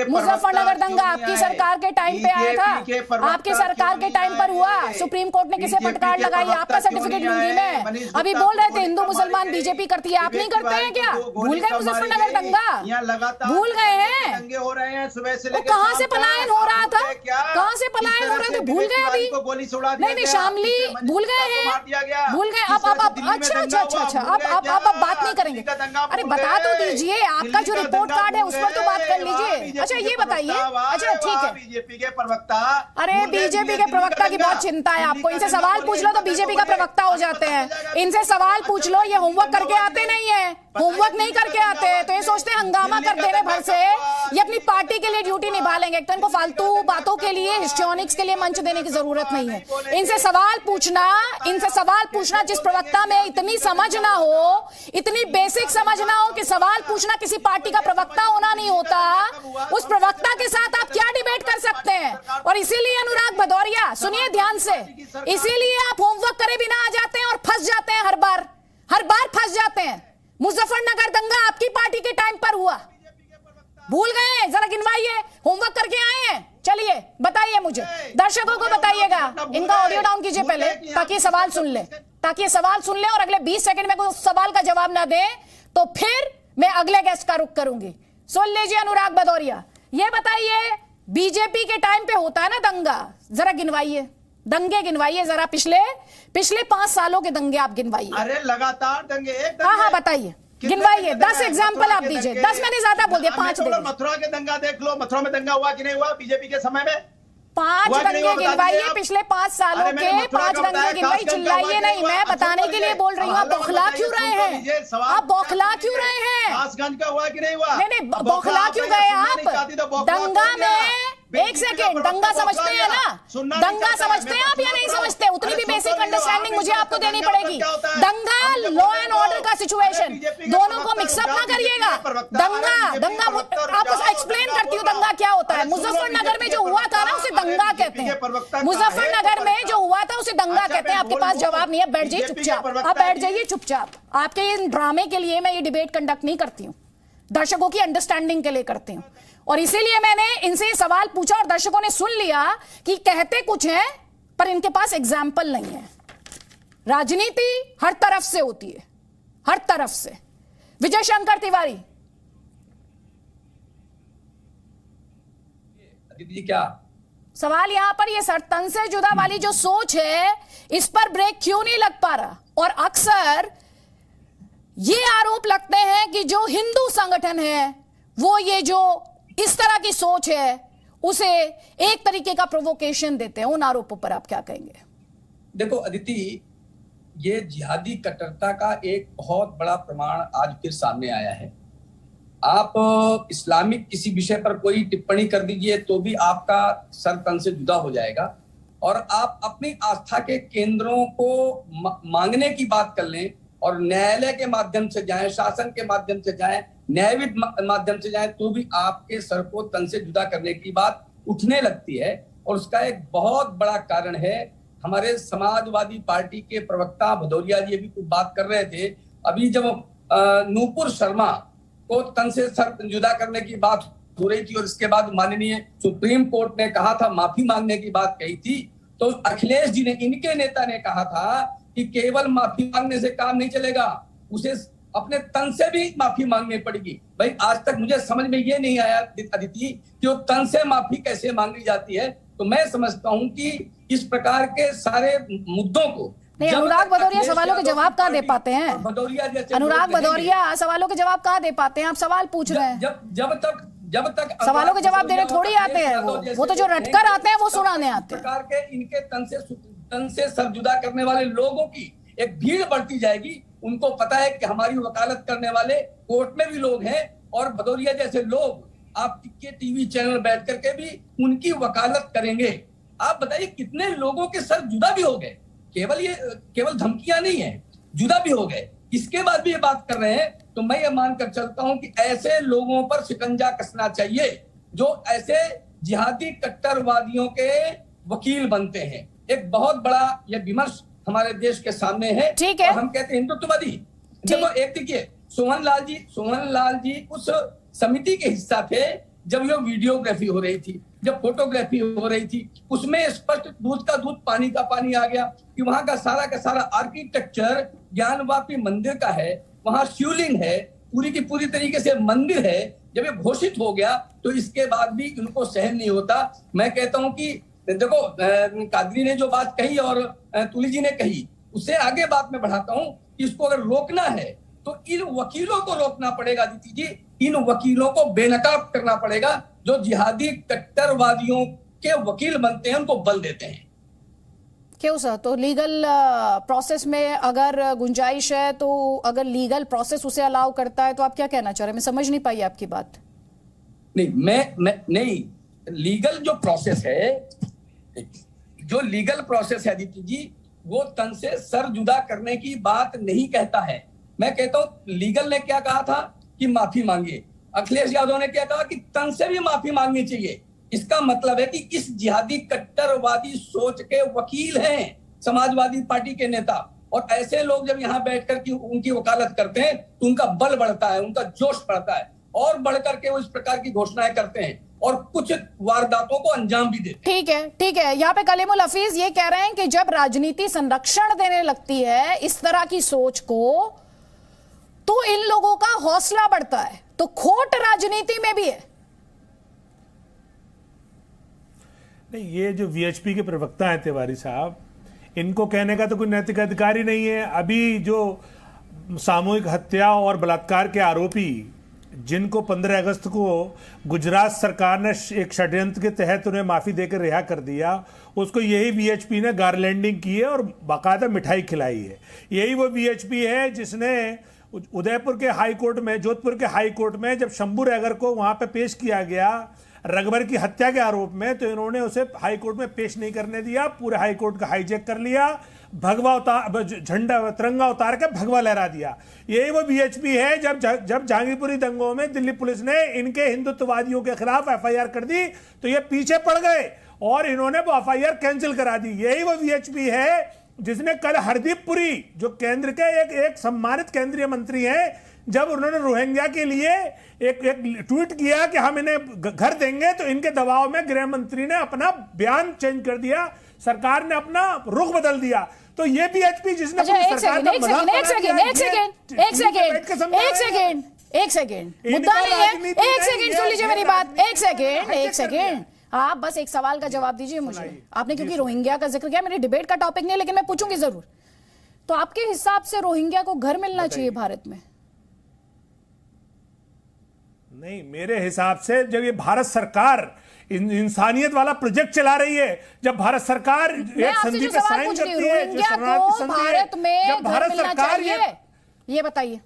मुजफ्फरनगर दंगा आपकी सरकार के टाइम पे आया था, आपके सरकार के टाइम पर हुआ, सुप्रीम कोर्ट ने किसे फटकार लगाई, आपका सर्टिफिकेट लूंगी मैं। अभी बोल रहे थे हिंदू मुसलमान बीजेपी करती है, आप नहीं करते हैं क्या? भूल गए मुजफ्फरनगर दंगा? भूल गए हैं? दंगे हो रहे हैं सुबह से लेकर। कहाँ से पलायन हो रहा था, कहाँ से पलायन हो रहा था? भूल गए अभी? नहीं, शामली भूल गए हैं, भूल गए। अब अच्छा आप बात नहीं करेंगे। अरे बता तो दीजिए, आपका जो रिपोर्ट कार्ड है उस पर तो बात कर लीजिए। अच्छा ये बताइए, अच्छा ठीक है, बीजेपी के प्रवक्ता, अरे बीजेपी के प्रवक्ता की बहुत चिंता है आपको। इनसे सवाल पूछ लो तो बीजेपी का प्रवक्ता हो जाते हैं। इनसे सवाल पूछ लो, ये होमवर्क करके आते नहीं है, होमवर्क नहीं करके आते, तो ये सोचते हैं हंगामा कर देने भर से ये अपनी पार्टी के लिए ड्यूटी निभा लेंगे। एक तो इनको फालतू बातों के लिए, हिस्ट्रोनिक्स के लिए मंच देने की जरूरत नहीं है। इनसे सवाल पूछना जिस प्रवक्ता में इतनी समझ ना हो, इतनी बेसिक समझ ना हो कि सवाल पूछना किसी पार्टी का प्रवक्ता होना नहीं होता, उस प्रवक्ता के साथ आप क्या डिबेट कर सकते हैं। और इसीलिए अनुराग भदौरिया, सुनिए ध्यान से, इसीलिए आप होमवर्क करे बिना आ जाते हैं और फंस जाते हैं, हर बार फंस जाते हैं। मुजफ्फरनगर दंगा आपकी पार्टी के टाइम पर हुआ, भूल गए हैं? जरा गिनवाइए, होमवर्क करके आए हैं। चलिए बताइए मुझे, दर्शकों को बताइएगा, इनका ऑडियो डाउन कीजिए पहले ताकि सवाल सुन ले, और अगले 20 सेकंड में कोई सवाल का जवाब ना दे तो फिर मैं अगले गेस्ट का रुख करूंगी। सुन लीजिए अनुराग भदौरिया, ये बताइए बीजेपी के टाइम पे होता है ना दंगा, जरा गिनवाइए, दंगे गिनवाइए जरा, पिछले 5 सालों के दंगे आप गिनवाइए। अरे लगातार दंगे, हाँ बताइए, गिनवाइए, 10 एग्जाम्पल आप दीजिए। 10 मैंने ज्यादा बोल दिया, 5 दे। मथुरा के दंगा देख लो, मथुरा में दंगा हुआ कि नहीं हुआ बीजेपी के समय में? 5 दंगे गिनवाइए पिछले 5 सालों के, 5 दंगे गिनवाइए। चिल्लाइए नहीं, मैं बताने के लिए बोल रही हूँ। आप बौखला क्यों रहे हैं? आप बौखला क्यों रहे हैं? कासगंज का हुआ कि नहीं हुआ? नहीं, बौखला क्यों गए आप? दंगा में, एक सेकेंड, दंगा समझते हैं ना? दंगा समझते हैं आप या नहीं समझते? उतनी भी बेसिक अंडरस्टैंडिंग मुझे आपको देनी पड़ेगी। दंगा, लॉ एंड ऑर्डर का सिचुएशन, दोनों को मिक्सअप ना करिएगा। दंगा आपको एक्सप्लेन करती हूँ दंगा क्या होता है। मुजफ्फरनगर में जो हुआ था ना उसे दंगा कहते हैं। मुजफ्फरनगर में जो हुआ था उसे दंगा कहते हैं। आपके पास जवाब नहीं है, बैठ जाइए चुपचाप, आप बैठ जाइए चुपचाप। आपके इन ड्रामे के लिए मैं ये डिबेट कंडक्ट नहीं करती हूँ, दर्शकों की अंडरस्टैंडिंग के लिए करती हूँ। और इसीलिए मैंने इनसे सवाल पूछा और दर्शकों ने सुन लिया कि कहते कुछ हैं पर इनके पास एग्जाम्पल नहीं है। राजनीति हर तरफ से होती है, हर तरफ से। विजय शंकर तिवारी, दीदी क्या सवाल यहां पर, ये तन से जुदा वाली जो सोच है इस पर ब्रेक क्यों नहीं लग पा रहा? और अक्सर ये आरोप लगते हैं कि जो हिंदू संगठन है वो ये जो इस तरह की सोच है उसे एक तरीके का प्रोवोकेशन देते हैं। उन आरोपों पर आप क्या कहेंगे? देखो अदिति, ये जिहादी कट्टरता का एक बहुत बड़ा प्रमाण आज फिर सामने आया है। आप इस्लामिक किसी विषय पर कोई टिप्पणी कर दीजिए तो भी आपका सर तन से जुदा हो जाएगा, और आप अपनी आस्था के केंद्रों को मांगने की बात कर लें और न्यायालय के माध्यम से जाएं, शासन के माध्यम से जाएं, न्यायविद माध्यम से जाएं, तो भी आपके सर को तन से जुदा करने की बात उठने लगती है। और उसका एक बहुत बड़ा कारण है, हमारे समाजवादी पार्टी के प्रवक्ता भदौरिया जी भी कुछ बात कर रहे थे अभी, जब नूपुर शर्मा को तन से सर जुदा करने की बात हो रही थी और इसके बाद माननीय सुप्रीम कोर्ट ने कहा था, माफी मांगने की बात कही थी, तो अखिलेश जी ने, इनके नेता ने कहा था कि केवल माफी मांगने से काम नहीं चलेगा, उसे अपने तन से भी माफी मांगनी पड़ेगी। भाई आज तक मुझे समझ में ये नहीं आया अदिति कि वो तन से माफी कैसे मांगी जाती है। तो मैं समझता हूं कि इस प्रकार के सारे मुद्दों को नहीं, अनुराग भदौरिया सवालों के जवाब कहाँ दे पाते हैं? अनुराग भदौरिया सवालों के जवाब कहाँ दे पाते हैं? आप सवाल पूछ रहे हैं, जब तक सवालों के जवाब देने थोड़ी आते हैं वो तो जो रटकर आते हैं वो सुनाने आते हैं। प्रकार के इनके तन से सर जुदा करने वाले लोगों की एक भीड़ बढ़ती जाएगी। उनको पता है कि हमारी वकालत करने वाले कोर्ट में भी लोग हैं, और भदौरिया जैसे लोग आपके टीवी चैनल बैठ करके भी उनकी वकालत करेंगे। आप बताइए कितने लोगों के सर जुदा भी हो गए, केवल धमकियां नहीं है, जुदा भी हो गए, इसके बाद भी ये बात कर रहे हैं। तो मैं ये मानकर चलता हूं कि ऐसे लोगों पर शिकंजा कसना चाहिए जो ऐसे जिहादी कट्टरवादियों के वकील बनते हैं। एक बहुत बड़ा ये विमर्श हमारे देश के सामने है, ठीक है, हम कहते हैं हिंदुत्ववादी। देखो एक देखिए, सोहन लाल जी उस समिति के हिस्सा थे जब ये वीडियोग्राफी हो रही थी, जब फोटोग्राफी हो रही थी, उसमें स्पष्ट दूध का दूध पानी का पानी आ गया कि वहां का सारा आर्किटेक्चर ज्ञानवापी मंदिर का है, वहां शिवलिंग है, पूरी की पूरी तरीके से मंदिर है। जब ये घोषित हो गया तो इसके बाद भी उनको सहन नहीं होता। मैं कहता हूं कि देखो कादरी ने जो बात कही और तुली जी ने कही, उससे आगे बात में बढ़ाता हूं कि इसको अगर रोकना है तो इन वकीलों को रोकना पड़ेगा अदिति जी, इन वकीलों को बेनकाब करना पड़ेगा जो जिहादी कट्टरवादियों के वकील बनते हैं, उनको बल देते हैं। क्यों सर? तो लीगल प्रोसेस में अगर गुंजाइश है तो अगर लीगल प्रोसेस उसे अलाउ करता है तो आप क्या कहना चाह रहे हैं? मैं समझ नहीं पाई आपकी बात। नहीं, मैं नहीं, लीगल जो प्रोसेस है, जो लीगल प्रोसेस है अदिति जी, वो तन से सर जुदा करने की बात नहीं कहता है। मैं कहता हूं लीगल ने क्या कहा था कि माफी मांगिए, अखिलेश यादव ने क्या कहा कि तन से भी माफी मांगनी चाहिए। इसका मतलब है कि इस जिहादी कट्टरवादी सोच के वकील हैं समाजवादी पार्टी के नेता, और ऐसे लोग जब यहाँ बैठकर के उनकी वकालत करते हैं तो उनका बल बढ़ता है, उनका जोश बढ़ता है, और बढ़ करके वो इस प्रकार की घोषणाएं करते हैं और कुछ वारदातों को अंजाम भी देते हैं। ठीक है। यहाँ पे कलीमुल हफीज ये कह रहे हैं कि जब राजनीति संरक्षण देने लगती है इस तरह की सोच को, तो इन लोगों का हौसला बढ़ता है। तो खोट राजनीति में भी है। नहीं, ये जो वीएचपी के प्रवक्ता हैं तिवारी साहब, इनको कहने का तो कोई नैतिक अधिकार ही नहीं है। अभी जो सामूहिक हत्या और बलात्कार के आरोपी जिनको 15 अगस्त को गुजरात सरकार ने एक षड्यंत्र के तहत उन्हें माफी देकर रिहा कर दिया, उसको यही वीएचपी ने गारलैंडिंग की है और बाकायदा मिठाई खिलाई है। यही वो वीएचपी है जिसने उदयपुर के हाई कोर्ट में, जोधपुर के हाई कोर्ट में जब शंभू रैगर को वहां पे पेश किया गया रघबर की हत्या के आरोप में, तो इन्होंने उसे हाई कोर्ट में पेश नहीं करने दिया, पूरे हाई कोर्ट का हाईजैक कर लिया, भगवा उतार, झंडा तिरंगा उतार के भगवा लहरा दिया। यही वो वीएचपी है जब जहांगीरपुरी दंगों में दिल्ली पुलिस ने इनके हिंदुत्ववादियों के खिलाफ एफआईआर कर दी तो ये पीछे पड़ गए और इन्होंने वो एफआईआर कैंसिल करा दी। यही वो वीएचपी है जिसने कल हरदीप पुरी, जो केंद्र के एक सम्मानित केंद्रीय मंत्री हैं, जब उन्होंने रोहिंग्या के लिए एक ट्वीट किया कि हम इन्हें घर देंगे, तो इनके दबाव में गृह मंत्री ने अपना बयान चेंज कर दिया, सरकार ने अपना रुख बदल दिया। तो ये वीएचपी जिसने सरकार का एक सेकेंड मुद्दा नहीं है। एक सेकेंड सुन लीजिए मेरी बात, एक सेकेंड आप बस एक सवाल का जवाब दीजिए मुझे। आपने क्योंकि रोहिंग्या का जिक्र किया, मेरी डिबेट का टॉपिक नहीं, लेकिन मैं पूछूंगी जरूर। तो आपके हिसाब से रोहिंग्या को घर मिलना चाहिए भारत में? नहीं, मेरे हिसाब से जब ये भारत सरकार इंसानियत वाला प्रोजेक्ट चला रही है, जब भारत सरकार एक संधि पे साइन करती है, जो शरणार्थी संधि है, जब भारत सरकार ये बताइए।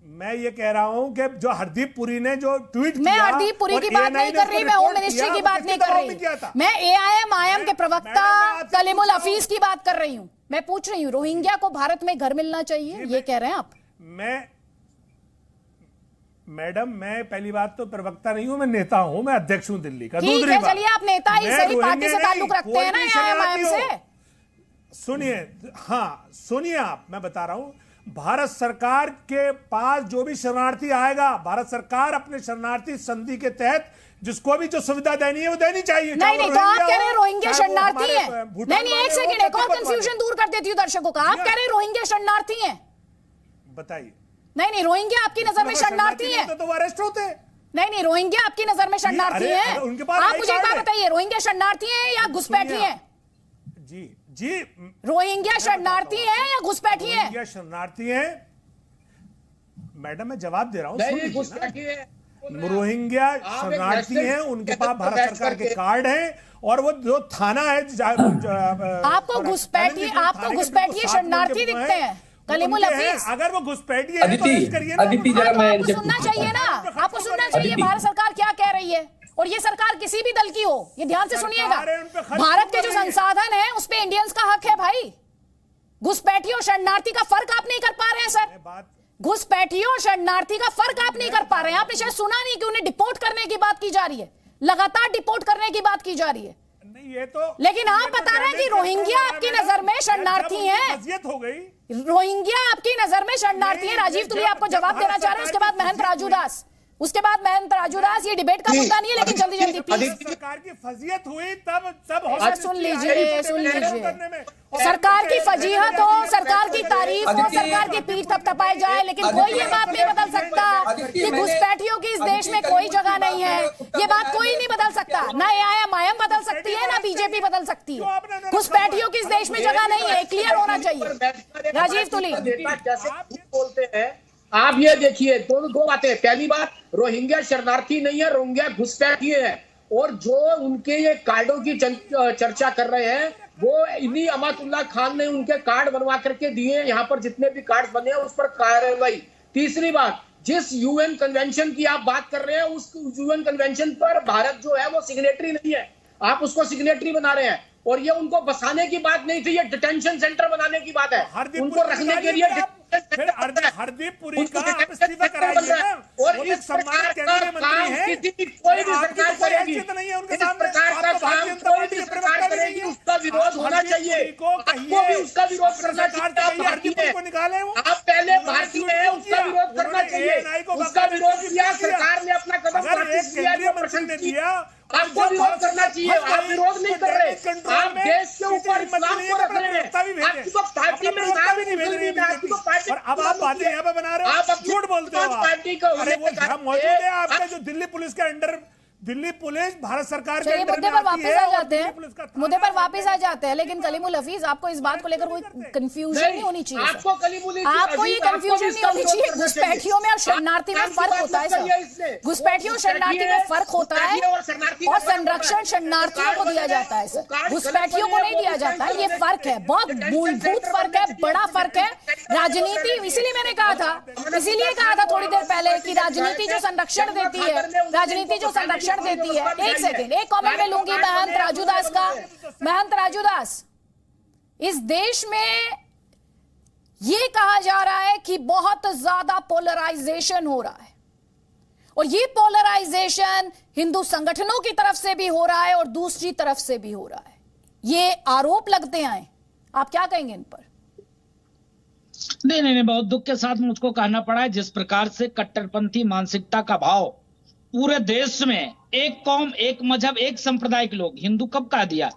मैं ये कह रहा हूं कि जो हरदीप पुरी ने जो ट्वीट किया, मैं हरदीप पुरी की बात नहीं कर रही, मैं होम मिनिस्ट्री की बात नहीं कर रही, मैं एआईएम के प्रवक्ता कलीमुल हफीज की बात कर रही हूं। मैं पूछ रही हूं रोहिंग्या को भारत में घर मिलना चाहिए, ये कह रहे हैं आप? मैडम, मैं पहली बात तो प्रवक्ता नहीं हूं, मैं नेता हूं, मैं अध्यक्ष हूं दिल्ली का। दूसरी बात, चलिए आप नेता ही सही, पार्टी से ताल्लुक रखते हैं ना एआईएम से। सुनिए आप, मैं बता रहा हूं, भारत सरकार के पास जो भी शरणार्थी आएगा, भारत सरकार अपने शरणार्थी संधि के तहत जिसको भी जो सुविधा देनी है वो देनी चाहिए। नहीं, तो आप कह रहे हैं रोहिंग्या शरणार्थी है? नहीं, एक सेकंड, एक और कंफ्यूजन दूर कर देती हूँ दर्शकों का। आप कह रहे हैं रोहिंग्या शरणार्थी है? बताइए। नहीं, रोहिंग्या आपकी नजर में शरणार्थी है? तो अरेस्ट होते। नहीं, रोहिंग्या आपकी नजर में शरणार्थी है? आप मुझे एक बात बताइए, रोहिंग्या शरणार्थी है या घुसपैठी है? जी, रोहिंग्या शरणार्थी है या घुसपैठी है? रोहिंग्या शरणार्थी है मैडम, मैं जवाब दे रहा हूँ। घुसपैठी है, रोहिंग्या शरणार्थी हैं, उनके पास भारत सरकार के कार्ड हैं, और वो जो थाना है आपको घुसपैठी शरणार्थी दिखते हैं कलीमुल हफीज? अगर वो घुसपैठी है अदिति जरा मैं आपको सुनना चाहिए ना, आपको सुनना चाहिए भारत सरकार क्या कह रही है। और ये सरकार किसी भी दल की हो, ये ध्यान से सुनिएगा, भारत के जो संसाधन है उस पे इंडियंस का हक है भाई। घुसपैठी और शरणार्थी का फर्क आप नहीं कर पा रहे हैं सर। घुसपैठी और शरणार्थी का फर्क आप नहीं कर पा रहे हैं। आपने शायद सुना नहीं कि उन्हें डिपोर्ट करने की बात की जा रही है, लगातार डिपोर्ट करने की बात की जा रही है। ये तो, लेकिन आप बता रहे हैं कि रोहिंग्या आपकी नजर में शरणार्थी है। हो गई, रोहिंग्या आपकी नजर में शरणार्थी है। राजीव तुली आपको जवाब देना चाह रहे हैं, उसके बाद महंत राजू दास। ये डिबेट का मुद्दा नहीं है, लेकिन जल्दी प्लीज। सरकार की फजीहत हुई तब सुन लीजिए। सरकार की फजीहत हो, सरकार की तारीफ हो, सरकार की पीठ थपथपाई जाए, लेकिन कोई ये बात नहीं बदल सकता कि घुसपैठियों की इस देश में कोई जगह नहीं है। ये बात कोई नहीं बदल सकता, ना एआईएम बदल सकती है, ना बीजेपी बदल सकती है। घुसपैठियों की इस देश में जगह नहीं है, क्लियर होना चाहिए। राजीव तुली जैसे बोलते हैं आप, ये देखिए दो बातें। पहली बात, रोहिंग्या शरणार्थी नहीं है, रोहिंग्या घुसपैठी है। और जो उनके ये कार्डों की चर्चा कर रहे हैं, वो इन्हीं अमातुल्लाह खान ने उनके कार्ड बनवा करके दिए। यहाँ पर जितने भी कार्ड बने हैं उस पर कार्रवाई। तीसरी बात, जिस यूएन कन्वेंशन की आप बात कर रहे हैं, उस यूएन कन्वेंशन पर भारत जो है वो सिग्नेटरी नहीं है, आप उसको सिग्नेटरी बना रहे हैं। और ये उनको बसाने की बात नहीं थी, ये डिटेंशन सेंटर बनाने की बात है। उनको रखने के लिए हरदीप पुरी का आप इस्तीफा कराइए ना, और वो इस सम्मानित केंद्रीय मंत्री हैं, कोई भी सरकार करेगी, नहीं है उनके इस सामने। प्रकार का काम कोई भी सरकार करेगी, उसका विरोध होना चाहिए। आपको भी उसका विरोध करना चाहिए। भारतीय को निकाले, वो आप पहले भारतीय है, उसका विरोध करना चाहिए। उसका विरोध किया, सरकार ने अपना कदम किया, आपको विरोध करना चाहिए। आप विरोध नहीं कर रहे, आप देश के ऊपर इस्लाम को रख रहे हैं। आपकी तो पार्टी में नाम ही नहीं मिल रही है, आपकी तो पार्टी। और अब आप बातें यहाँ पे बना रहे हो, आप झूठ बोलते हो। पार्टी का अरे वो मौजूद है आपके जो दिल्ली पुलिस के अंडर, दिल्ली पुलिस भारत सरकार के अंडर मुद्दे पर वापस आ जाते हैं, मुद्दे पर वापस आ जाते हैं। लेकिन कलीमुल हफीज, आपको इस बात को लेकर कोई कंफ्यूजन नहीं होनी चाहिए। आपको ये कंफ्यूजन नहीं होनी चाहिए। घुसपैठियों में और शरणार्थी में फर्क होता है सर। घुसपैठियों शरणार्थी में फर्क होता है और संरक्षण शरणार्थियों को दिया जाता है सर, घुसपैठियों को नहीं दिया जाता है। ये फर्क है, बहुत मूलभूत फर्क है, बड़ा फर्क है। राजनीति, इसीलिए मैंने कहा था थोड़ी देर पहले कि राजनीति जो संरक्षण देती है, राजनीति जो संरक्षण देती है। एक सेकेंड, एक कमेंट में लूंगी महंत राजूदास का। महंत राजूदास, इस देश में ये कहा जा रहा है कि बहुत ज्यादा पोलराइजेशन हो रहा है, और ये पोलराइजेशन हिंदू संगठनों की तरफ से भी हो रहा है और दूसरी तरफ से भी हो रहा है। ये आरोप लगते हैं, आप क्या कहेंगे इन पर? नहीं, बहुत दुख के साथ मुझको कहना पड़ा है, जिस प्रकार से कट्टरपंथी मानसिकता का भाव पूरे देश में, एक कौम, एक मजहब, एक संप्रदाय के लोग, हिंदू कब कह दिया?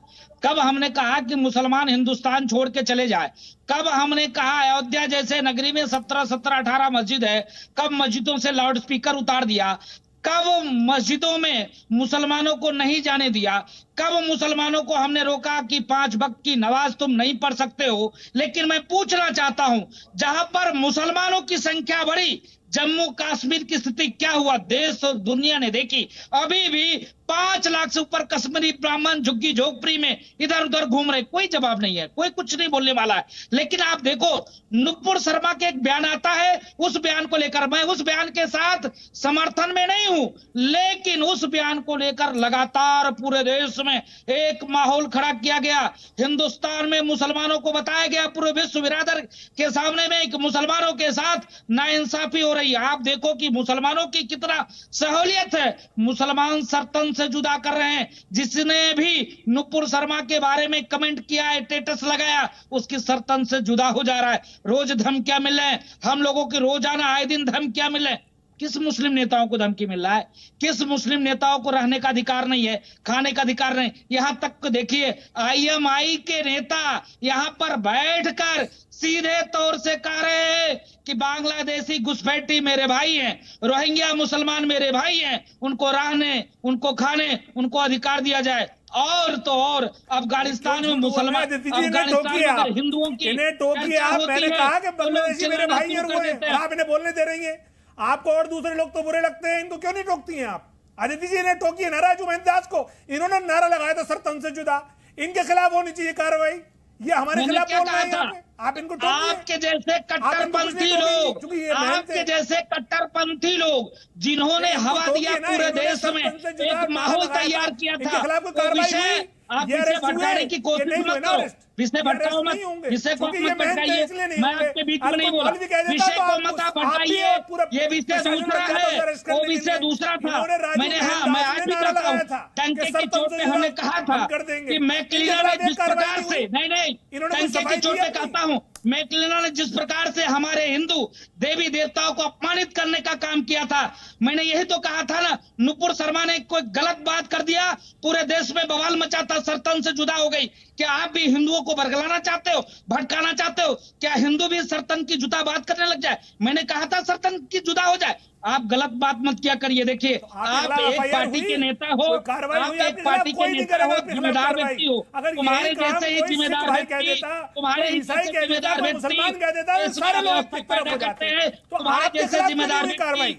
कब हमने कहा कि मुसलमान हिंदुस्तान छोड़ के चले जाए? कब हमने कहा अयोध्या जैसे नगरी में 17-18 मस्जिद है, कब मस्जिदों से लाउड स्पीकर उतार दिया? कब मस्जिदों में मुसलमानों को नहीं जाने दिया? कब मुसलमानों को हमने रोका कि 5 वक्त की नमाज तुम नहीं पढ़ सकते हो? लेकिन मैं पूछना चाहता हूं, जहां पर मुसलमानों की संख्या बढ़ी, जम्मू कश्मीर की स्थिति क्या हुआ? देश और दुनिया ने देखी। अभी भी 5 लाख से ऊपर कश्मीरी ब्राह्मण झुग्गी झोपड़ी में इधर उधर घूम रहे, कोई जवाब नहीं है, कोई कुछ नहीं बोलने वाला है। लेकिन आप देखो, नुपुर शर्मा के एक बयान आता है, उस बयान को लेकर, मैं उस बयान के साथ समर्थन में नहीं हूं, लेकिन उस बयान को लेकर लगातार पूरे देश में एक माहौल खड़ा किया गया। हिंदुस्तान में मुसलमानों को बताया गया, पूरे विश्व बिरादर के सामने में, एक मुसलमानों के साथ नाइंसाफी हो रही है। आप देखो कि मुसलमानों की कितना सहूलियत है, मुसलमान सरतन से जुदा कर रहे हैं। जिसने भी नुपुर शर्मा के बारे में कमेंट किया है, स्टेटस लगाया, उसकी सरतन से जुदा हो जा रहा है। रोज धमकियां मिल रहे हैं हम लोगों की, रोजाना आए दिन धमकियां मिल रहे हैं। किस मुस्लिम नेताओं को धमकी मिल रहा है? किस मुस्लिम नेताओं को रहने का अधिकार नहीं है, खाने का अधिकार नहीं? यहां तक देखिए, आईएमआई के नेता यहां पर बैठकर सीधे तौर से कह रहे हैं कि बांग्लादेशी घुसपैठी मेरे भाई हैं, रोहिंग्या मुसलमान मेरे भाई हैं, उनको रहने, उनको खाने, उनको अधिकार दिया जाए। और तो और अफगानिस्तान में मुसलमान, अफगानिस्तान में हिंदुओं की, मैंने कहा कि बांग्लादेशी मेरे भाई हैं, आप इन्हें बोलने दे रही है। आपको और दूसरे लोग तो बुरे लगते हैं, इनको क्यों नहीं टोकती हैं आप? अदिति जी ने टोकी है ना राजू महिंदास को, इन्होंने नारा लगाया था सरतन से जुदा, इनके खिलाफ होनी चाहिए कार्रवाई। ये हमारे खिलाफ बोल रहे हैं, आप इनको आपके जैसे कट्टरपंथी लोग, आपके जैसे कट्टरपंथी लोग जिन्होंने हवा दिया पूरे देश में, एक माहौल तैयार किया था, वो विषय आप इसे भटकाने की कोशिश मत करो, विषय भटकाओ मत, विषय को मत भटकाइए। मैं आपके बीच में नहीं बोला, विषय को मत आप भटकाइए, ये विषय दूसरा है, वो विषय दूसरा था। मैंने, हाँ, मैं आज भी कहता हूँ, टंके की चोट पे हमने कहा था कि मैकलिना ने जिस प्रकार से, नहीं, टंके की चोट पे कहता हूँ, मैकलिना ने जिस प्रकार से हमारे हिंदू देवी देवताओं को अपमानित करने का काम किया था, मैंने यही तो कहा था ना। नुपुर शर्मा ने कोई गलत बात कर दिया, पूरे देश में बवाल मचा था, सरतन से जुदा हो गई। क्या आप भी हिंदुओं लोगों को बरगलाना चाहते हो, भटकाना चाहते हो। क्या हिंदू भी सरतन की जुदा बात करने लग जाए? मैंने कहा था सरतन की जुदा हो जाए। आप गलत बात मत किया करिए। देखिए, आप एक पार्टी के नेता हो, आप एक पार्टी के नेता हो, जिम्मेदार व्यक्ति हो। तुम्हारे जैसे ही जिम्मेदार व्यक्ति, तुम्हारे जैसे जिम्मेदार व्यक्ति पैदा करते हैं, तुम्हारे जैसे जिम्मेदार व्यक्ति,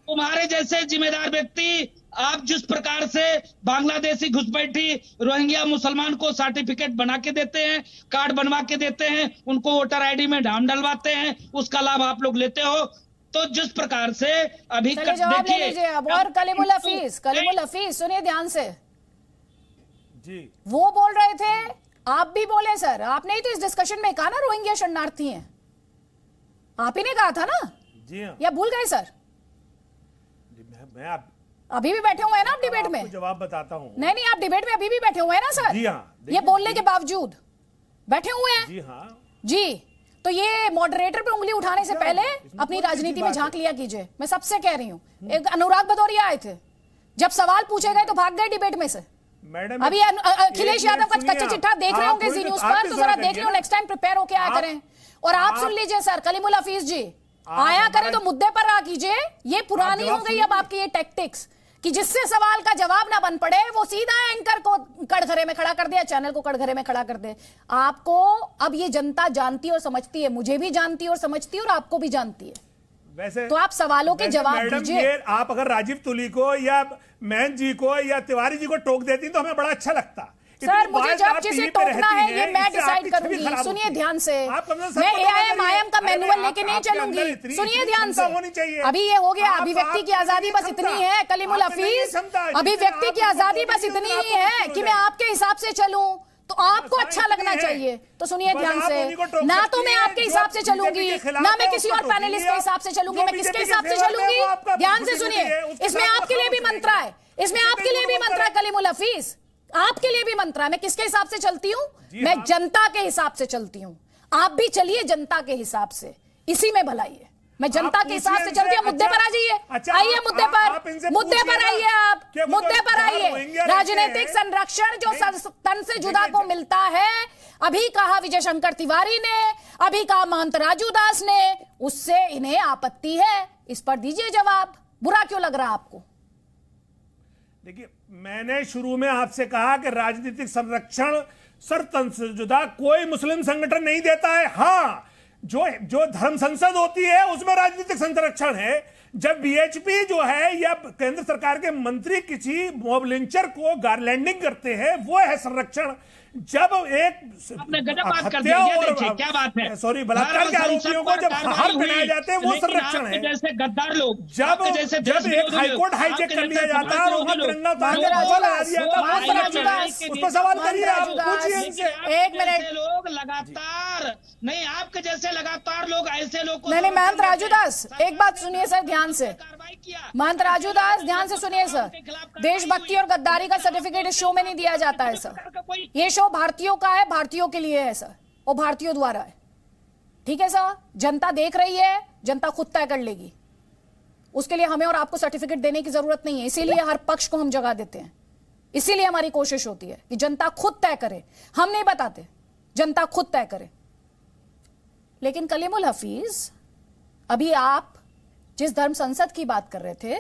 तुम्हारे जैसे जिम्मेदार व्यक्ति आप जिस प्रकार से बांग्लादेशी घुसपैठी रोहिंग्या मुसलमान को सर्टिफिकेट बना के देते हैं, कार्ड बनवा के देते हैं, उनको वोटर आईडी में नाम डलवाते हैं, उसका लाभ आप लोग लेते हो। तो जिस प्रकार से अभी जवाब ले लीजिए अब। और कलीमुल हफीज सुनिए ध्यान से जी, वो बोल रहे थे, आप भी बोले सर, आपने ही तो इस डिस्कशन में कहा ना रोहिंग्या शरणार्थी हैं, आप ही ने कहा था ना? जी हाँ। या भूल गए सर? मैं अभी भी बैठे हुए हैं ना आप डिबेट में? जवाब बताता हूँ। नहीं, आप डिबेट में अभी भी बैठे हुए हैं ना सर? जी हाँ। ये बोलने के बावजूद बैठे हुए हैं? जी हाँ जी। तो ये मॉडरेटर पे उंगली उठाने से पहले अपनी राजनीति में झांक लिया कीजिए। मैं सबसे कह रही हूँ, एक अनुराग भदौरिया आए थे, जब सवाल पूछे गए तो भाग गए डिबेट में से। मैडम अभी अखिलेश यादव का कच्चा चिट्ठा देख रहे होंगे जी न्यूज पर, तो जरा देख लो, नेक्स्ट टाइम प्रिपेयर होके आया करें। और आप सुन लीजिए सर, कलीमुल हफीज जी आया करें तो मुद्दे पर रहा कीजिए। ये पुरानी हो गई अब आपकी ये टैक्टिक्स कि जिससे सवाल का जवाब ना बन पड़े वो सीधा एंकर को कटघरे में खड़ा कर दे, चैनल को कटघरे में खड़ा कर दे। आपको अब ये जनता जानती और समझती है, मुझे भी जानती और समझती है और आपको भी जानती है। वैसे तो आप सवालों के जवाब दीजिए। आप अगर राजीव तुली को या महंत जी को या तिवारी जी को टोक देती तो हमें बड़ा अच्छा लगता। सर मुझे जब जिसे टोकना है ये मैं डिसाइड करूंगी। सुनिए ध्यान से, मैं AIM का मैनुअल लेके नहीं चलूंगी। सुनिए ध्यान से, अभी ये हो गया, अभिव्यक्ति की आजादी बस इतनी है कलीमुल हफीज, अभिव्यक्ति की आजादी बस इतनी ही है कि मैं आपके हिसाब से चलूं तो आपको अच्छा लगना चाहिए। तो सुनिए ध्यान से, ना तो मैं आपके हिसाब से चलूंगी, ना मैं किसी और पैनलिस्ट के हिसाब से चलूंगी। मैं किसके हिसाब से चलूंगी? ध्यान से सुनिए, इसमें आपके लिए भी मंत्र है, इसमें आपके लिए भी मंत्र है कलीमुल हफीज, आपके लिए भी मंत्र है। मैं किसके हिसाब से चलती हूं? मैं जनता के हिसाब से चलती हूं। आप भी चलिए जनता के हिसाब से, इसी में भलाई है। मैं जनता के हिसाब से चलती हूं। मुद्दे पर आ जाइए, आइए मुद्दे पर, मुद्दे पर आइए, आप मुद्दे पर आइए। राजनीतिक संरक्षण जो तन से जुदा को मिलता है, अभी कहा विजय शंकर तिवारी ने, अभी कहा महंत राजू दास ने, उससे इन्हें आपत्ति है। इस पर दीजिए जवाब, बुरा क्यों लग रहा आपको? देखिए, मैंने शुरू में आपसे कहा कि राजनीतिक संरक्षण सरतन से जुदा कोई मुस्लिम संगठन नहीं देता है। हाँ, जो धर्म संसद होती है उसमें राजनीतिक संरक्षण है। जब बीएचपी जो है या केंद्र सरकार के मंत्री किसी मॉब लिंचर को गारलैंडिंग करते हैं, वो है संरक्षण। जब एक आपने गजब बात कर दिया, ये देखिए क्या बात है। सॉरी, बलात्कार के आरोपियों को जब बाहर बनाए जाते हैं वो संरक्षण है। जैसे गद्दार लोग, जब एक हाईकोर्ट हाईचेक कर लिया जाता है और वहां तिरंगा उतार के लगा दिया जाता है, उस पर सवाल करिए, आप पूछिए इनसे। एक मिनट, लोग लगातार नहीं, आपके जैसे लगातार लोग ऐसे लोग नहीं, महंत राजू दास एक बात सुनिए सर ध्यान से, महंत राजू दास ध्यान से सुनिए सर। देशभक्ति और गद्दारी का सर्टिफिकेट इस शो में नहीं दिया जाता है सर। ये शो भारतीयों का है, भारतीयों के लिए है सर, और भारतीयों द्वारा है। ठीक है सर, जनता देख रही है, जनता खुद तय कर लेगी। उसके लिए हमें और आपको सर्टिफिकेट देने की जरूरत नहीं है। इसीलिए हर पक्ष को हम जगह देते हैं, इसीलिए हमारी कोशिश होती है कि जनता खुद तय करे। हम नहीं बताते, जनता खुद तय करे। लेकिन कलीमुल हफीज, अभी आप जिस धर्म संसद की बात कर रहे थे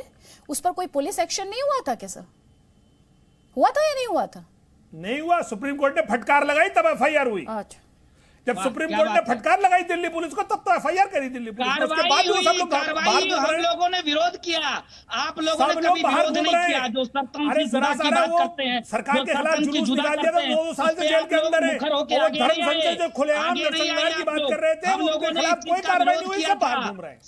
उस पर कोई पुलिस एक्शन नहीं हुआ था क्या सर? हुआ था या नहीं हुआ था? नहीं हुआ। सुप्रीम कोर्ट ने फटकार लगाई तब एफआईआर हुई। अच्छा, जब सुप्रीम कोर्ट ने फटकार लगाई दिल्ली पुलिस को तब तो एफआईआर करी दिल्ली पुलिस। उसके बाद जो सब लोग हम लोगों ने विरोध किया, आप लोगों ने कभी विरोध नहीं किया। जो सरतन जुदा की बात करते हैं, सरकार के खिलाफ जुलूस निकाल दिया था, 2 साल से जेल के अंदर है। वो धर्म संसद जो खुलेआम नरसंहार की बात कर रहे थे, उनके खिलाफ कोई कार्रवाई नहीं हुई, सब बाहर घूम रहे हैं।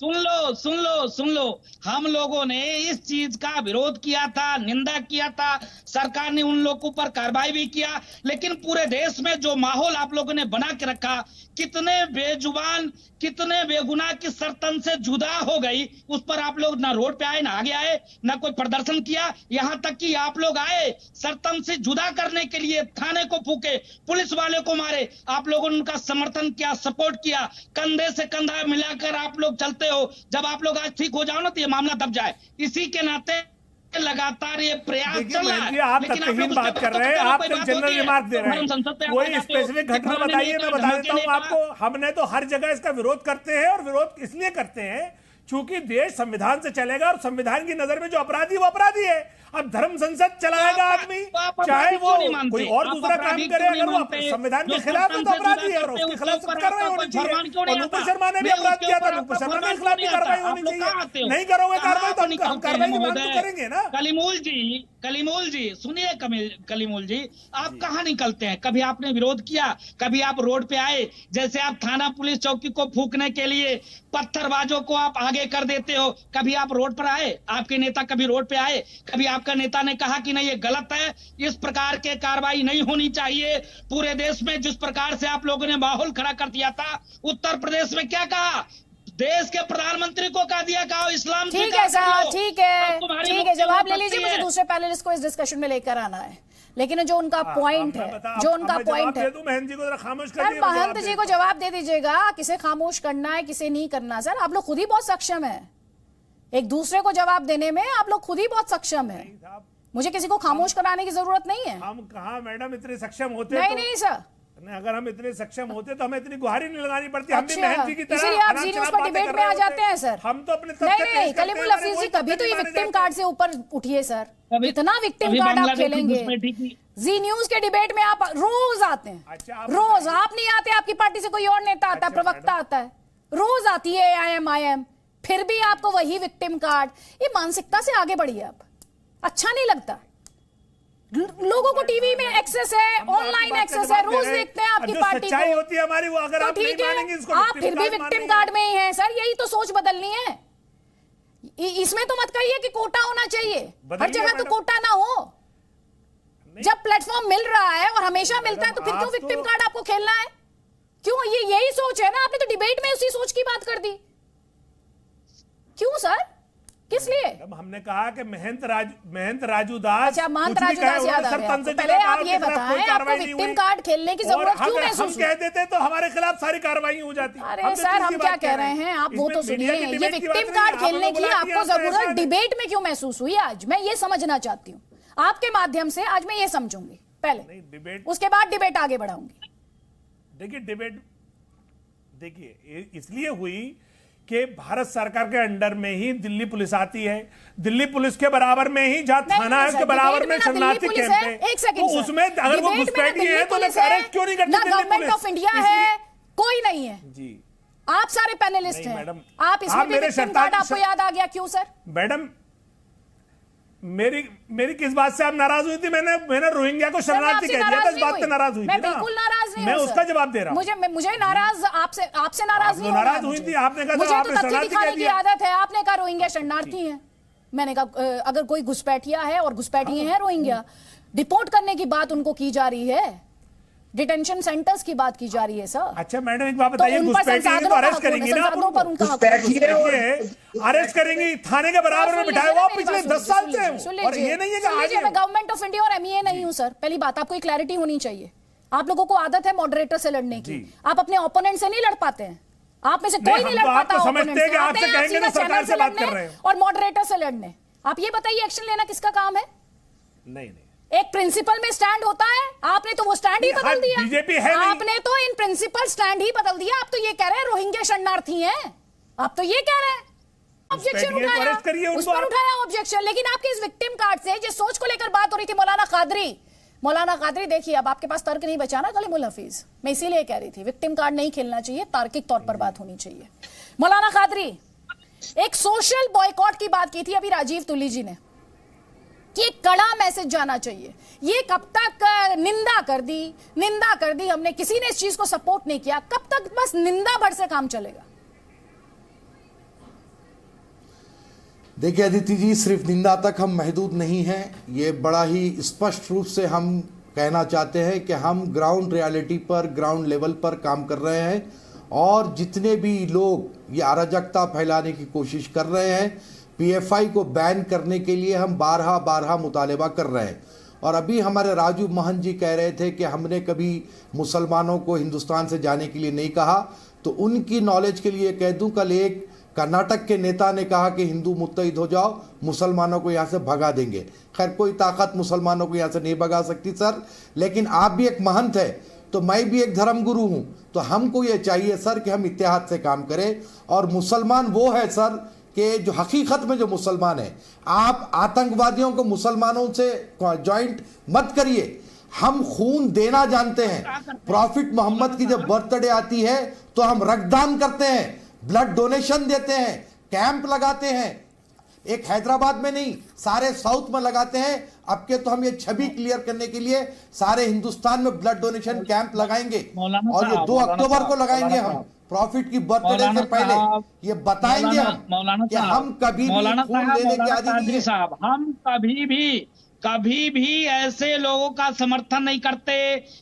सुन लो, हम लोगों ने इस चीज का विरोध किया था, निंदा किया था। सरकार ने उन लोगों पर कार्रवाई भी किया, लेकिन पूरे देश में जो माहौल आप लोगों ने बना के रखा, कितने बेजुबान, कितने बेगुनाह की सरतन से जुदा हो गई, उस पर आप लोग ना रोड पे आए, ना आगे आए, ना कोई प्रदर्शन किया। यहां तक कि आप लोग आए सरतन से जुदा करने के लिए, थाने को फूके, पुलिस वाले को मारे, आप लोगों ने उनका समर्थन किया, सपोर्ट किया, कंधे से कंधा मिलाकर आप लोग चलते हो। जब आप लोग आज ठीक हो जाओ ना तो ये मामला दब जाए। इसी के नाते लगातार ये प्रयास चल रहा है। आप तथ्यहीन बात कर रहे हैं, आप सिर्फ जनरल रिमार्क दे रहे हैं। कोई स्पेसिफिक घटना बताइए, मैं बता देता हूँ आपको। हमने तो हर जगह इसका विरोध करते हैं, और विरोध इसलिए करते हैं क्योंकि देश संविधान से चलेगा, और संविधान की नजर में जो अपराधी वो अपराधी है। अब धर्म संसद चलाएगा आदमी, चाहे वो कोई और दूसरा काम करे, अगर वो संविधान के खिलाफ है तो अपराधी है, और उसके खिलाफ सख्त कार्रवाई होनी चाहिए। और नुपुर शर्मा ने भी अपराध किया था, नुपुर शर्मा के खिलाफ भी कार्रवाई होनी चाहिए। नहीं करोगे कार्रवाई तो हम कार्रवाई की मांग तो करेंगे ना। कलीमोल जी सुनिए, कलीमोल जी, आप कहाँ निकलते हैं? कभी आपने विरोध किया? कभी आप रोड पे आए? जैसे आप थाना पुलिस चौकी को फूंकने के लिए पत्थरबाजों को आप आगे कर देते हो, कभी आप रोड पर आए? आपके नेता कभी रोड पे आए? कभी आपका नेता ने कहा कि नहीं ये गलत है, इस प्रकार के कार्रवाई नहीं होनी चाहिए? पूरे देश में जिस प्रकार से आप लोगों ने माहौल खड़ा कर दिया था, उत्तर प्रदेश में क्या कहा? देश के प्रधानमंत्री को कह दिया, कहा इस्लाम ठीक है सर, ठीक है, जवाब ले लीजिए। मुझे दूसरे पैनलिस्ट को इस डिस्कशन में लेकर आना है, लेकिन जो उनका पॉइंट है, जो उनका पॉइंट है, महंत जी को जरा खामोश कर सर, महंत जी को जवाब दे दीजिएगा। किसे खामोश करना है, किसे नहीं करना? सर, आप लोग खुद ही बहुत सक्षम है, एक दूसरे को जवाब देने में आप लोग खुद ही बहुत सक्षम है। मुझे किसी को खामोश कराने की जरूरत नहीं है। हम कहा मैडम इतने सक्षम होते? नहीं सर, अगर हम इतने सक्षम होते तो हमें इतनी गुहारी नहीं लगानी पड़ती। हम भी महंत जी की तरह इसीलिए आप जी न्यूज़ पर डिबेट में आ जाते हैं सर। हम तो अपने नहीं कलीमुल हफीज जी, कभी तो ये विक्टिम कार्ड से ऊपर उठिए सर। इतना विक्टिम कार्ड आप खेलेंगे? जी न्यूज़ के डिबेट में आप रोज आते हैं। रोज आप नहीं आते, आपकी पार्टी से कोई और नेता आता है, प्रवक्ता आता है, रोज आती है आई एम, फिर भी आपको वही विक्टिम कार्ड। ये मानसिकता से आगे बढ़िए आप, अच्छा नहीं लगता। लोगों को टीवी में एक्सेस है, ऑनलाइन एक्सेस है, रोज देखते हैं आपकी पार्टी को। होती है हमारी, वो अगर आप नहीं मानेंगे इसको, आप फिर भी विक्टिम कार्ड में ही हैं सर। यही तो सोच बदलनी है। इसमें तो मत कहिए कि कोटा होना चाहिए, हर जगह तो कोटा ना हो। जब प्लेटफॉर्म मिल रहा है और हमेशा मिलता है तो फिर क्यों विक्टिम कार्ड आपको खेलना है? क्यों? ये यही सोच है ना। आपने तो डिबेट में उसी सोच की बात कर दी। क्यों सर, किस लिए? हमने कहा कि महंत राजू दास। अच्छा, महंत राजू दास याद आ गया। पहले आप ये बताएं, आपको विक्टिम कार्ड खेलने की जरूरत क्यों महसूस हुई? हम कह देते तो हमारे खिलाफ सारी कार्रवाई हो जाती। अरे सर, हम क्या कह रहे हैं, आप वो तो सुनिए। ये विक्टिम कार्ड खेलने की आपको जरूरत डिबेट में क्यों महसूस हुई आज? मैं ये समझना चाहती हूँ आपके माध्यम से। आज मैं ये समझूंगी पहले, उसके बाद डिबेट आगे बढ़ाऊंगी। देखिए डिबेट इसलिए हुई कि भारत सरकार के अंडर में ही दिल्ली पुलिस आती है। दिल्ली पुलिस के बराबर में ही, जहां थाना है उसके बराबर में शरणार्थी कैंप है। एक सेकंड, तो उसमें अगर वो घुसपैठी है तो अरेस्ट क्यों नहीं करती Delhi police? Government of India है, कोई नहीं है जी। आप सारे पैनलिस्ट हैं, आप इसमें भी विक्टिम कार्ड आपको याद आ गया क्यों सर? मैडम मेरी किस बात से आप नाराज हुई थी? मैंने रोहिंग्या को शरणार्थी कह दिया था, इस बात पे नाराज हुई थी? मैं बिल्कुल नाराज नहीं हूं, मैं उसका जवाब दे रहा हूं। मुझे नाराज आपसे नाराज नहीं, नाराज हुई थी आपने कहा, मुझे तो तथ्य दिखाने की आदत है। आपने कहा रोहिंग्या शरणार्थी हैं, मैंने कहा अगर कोई घुसपैठिया है और घुसपैठिए हैं रोहिंग्या, डिपोर्ट करने की बात उनको की जा रही है, डिटेंशन सेंटर्स की बात की जा रही है सर। अच्छा मैडम एक बात बताइए, घुसपैठिए तो अरेस्ट करेंगे ना? अरेस्ट करेंगे, थाने के बराबर में बिठाए हुआ पिछले 10 साल से। और ये नहीं है कि आज मैं गवर्नमेंट ऑफ इंडिया और एमईए नहीं हूं सर। पहली बात, आपको एक क्लैरिटी होनी चाहिए। आप लोगों को आदत है मॉडरेटर से लड़ने की, आप अपने ओपोनेंट से नहीं लड़ पाते हैं। आप में से कोई नहीं लड़ पाता और मॉडरेटर से लड़ने। आप ये बताइए, एक्शन लेना किसका काम है? नहीं एक प्रिंसिपल में स्टैंड होता है, आपने तो वो स्टैंड ही बदल दिया। बीजेपी है आपने तो इन प्रिंसिपल स्टैंड ही बदल दिया। आप तो ये कह रहे हैं रोहिंग्या शरणार्थी हैं, आप तो ये कह रहे हैं। ऑब्जेक्शन उठाया, उस पर उठाया ऑब्जेक्शन। लेकिन आपके इस विक्टिम कार्ड से जिस सोच को लेकर बात हो रही थी, मौलाना कादरी देखिए, अब आपके पास तर्क नहीं बचा ना कलीमुल हफीज। मैं इसीलिए कह रही थी विक्टिम कार्ड नहीं खेलना चाहिए, तार्किक तौर पर बात होनी चाहिए। मौलाना कादरी, एक सोशल बॉयकॉट की बात की थी अभी राजीव तुली जी ने, कि कड़ा मैसेज जाना चाहिए। ये कब तक निंदा कर दी हमने, किसी ने इस चीज को सपोर्ट नहीं किया, कब तक बस निंदा भर से काम चलेगा? देखिए अदिति जी, सिर्फ निंदा तक हम महदूद नहीं हैं। ये बड़ा ही स्पष्ट रूप से हम कहना चाहते हैं कि हम ग्राउंड रियलिटी पर, ग्राउंड लेवल पर काम कर रहे हैं, और जितने भी लोग ये अराजकता फैलाने की कोशिश कर रहे हैं, पीएफआई को बैन करने के लिए हम बारहा मुतालबा कर रहे हैं। और अभी हमारे राजू महंत जी कह रहे थे कि हमने कभी मुसलमानों को हिंदुस्तान से जाने के लिए नहीं कहा, तो उनकी नॉलेज के लिए कह दूं, कल एक कर्नाटक के नेता ने कहा कि हिंदू मुत्तहिद हो जाओ, मुसलमानों को यहाँ से भगा देंगे। खैर कोई ताकत मुसलमानों को यहाँ से नहीं भगा सकती सर, लेकिन आप भी एक महंत है तो मैं भी एक धर्मगुरु हूँ, तो हमको ये चाहिए सर कि हम इत्तेहाद से काम करें। और मुसलमान वो है सर कि जो हकीकत में जो मुसलमान है, आप आतंकवादियों को मुसलमानों से ज्वाइंट मत करिए। हम खून देना जानते हैं। प्रॉफिट मोहम्मद की जब बर्थडे आती है तो हम रक्तदान करते हैं, ब्लड डोनेशन देते हैं, कैंप लगाते हैं। एक हैदराबाद में नहीं, सारे साउथ में लगाते हैं। अब के तो हम ये छवि क्लियर करने के लिए सारे हिंदुस्तान में ब्लड डोनेशन कैंप लगाएंगे और ये 2 अक्टूबर को लगाएंगे। हम प्रॉफिट की बर्थडे से पहले ये बताएंगे हम कि हम कभी भी खून देने के आदी नहीं है। हम कभी भी ऐसे लोगों का समर्थन नहीं करते,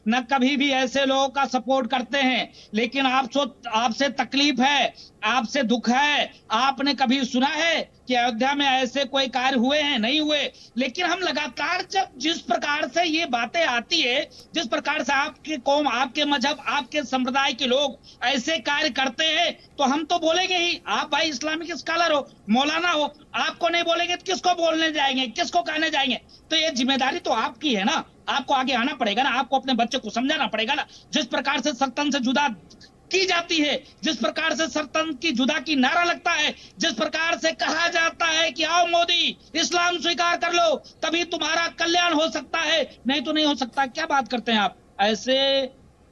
न कभी भी ऐसे लोगों का सपोर्ट करते हैं। लेकिन आपसे तकलीफ है, आपसे दुख है। आपने कभी सुना है कि अयोध्या में ऐसे कोई कार्य हुए हैं? नहीं हुए। लेकिन हम लगातार जब जिस प्रकार से ये बातें आती है, जिस प्रकार से आपके कौम, आपके मजहब, आपके संप्रदाय के लोग ऐसे कार्य करते हैं, तो हम तो बोलेंगे ही। आप भाई इस्लामिक स्कॉलर हो, मौलाना हो, आपको नहीं बोलेंगे तो किसको बोलने जाएंगे, किसको कहने जाएंगे? तो ये जिम्मेदारी तो आपकी है ना, आपको आगे आना पड़ेगा ना, आपको अपने बच्चे को समझाना पड़ेगा ना। जिस प्रकार से सल्तनत से जुदा की जाती है, जिस प्रकार से सल्तनत की जुदा की नारा लगता है, जिस प्रकार से कहा जाता है कि आओ मोदी इस्लाम स्वीकार कर लो तभी तुम्हारा कल्याण हो सकता है, नहीं तो नहीं हो सकता। क्या बात करते हैं आप? ऐसे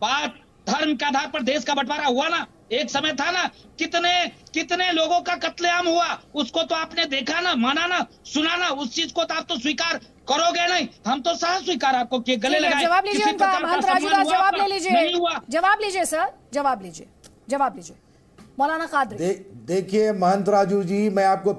बात धर्म के आधार पर देश का बंटवारा हुआ ना, एक समय था ना, कितने लोगों का कत्लेआम हुआ, उसको तो आपने देखा ना, माना ना, सुना ना। उस चीज को तो आप तो स्वीकार करोगे नहीं। हम तो सह स्वीकार आपको किए, गले लगाए। जवाब लीजिए उनका, महंत राजूदास जवाब ले लीजिए, जवाब लीजिए सर, जवाब लीजिए मौलाना कादरी। देखिए महंत राजू जी, मैं आपको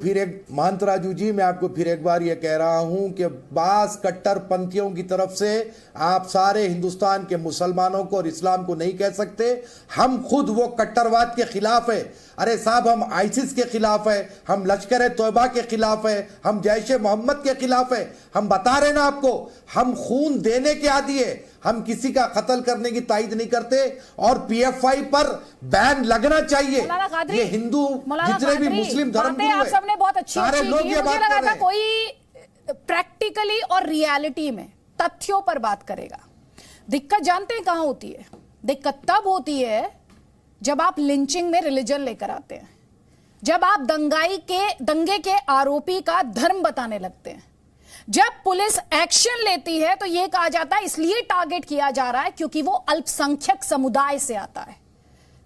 फिर एक बार ये कह रहा हूं कि बास कट्टरपंथियों की तरफ से आप सारे हिंदुस्तान के मुसलमानों को और इस्लाम को नहीं कह सकते। हम खुद वो कट्टरवाद के खिलाफ है। अरे साहब, हम आईसिस के खिलाफ है, हम लश्कर तौबा के खिलाफ है, हम जैश मोहम्मद के खिलाफ है। हम बता रहे ना आपको, हम खून देने के आदी है, हम किसी का कत्ल करने की तायद नहीं करते। और पीएफआई पर बैन लगना चाहिए। ये हिंदू जितने भी मुस्लिम धर्मगुरु आप सबने बहुत अच्छी सारे लोग ये बात कर रहे हैं। कोई प्रैक्टिकली और रियलिटी में तथ्यों पर बात करेगा। दिक्कत जानते हैं कहां होती है? दिक्कत तब होती है जब आप लिंचिंग में रिलीजन लेकर आते हैं, जब आप दंगे के आरोपी का धर्म बताने लगते हैं, जब पुलिस एक्शन लेती है तो यह कहा जाता है इसलिए टारगेट किया जा रहा है क्योंकि वो अल्पसंख्यक समुदाय से आता है।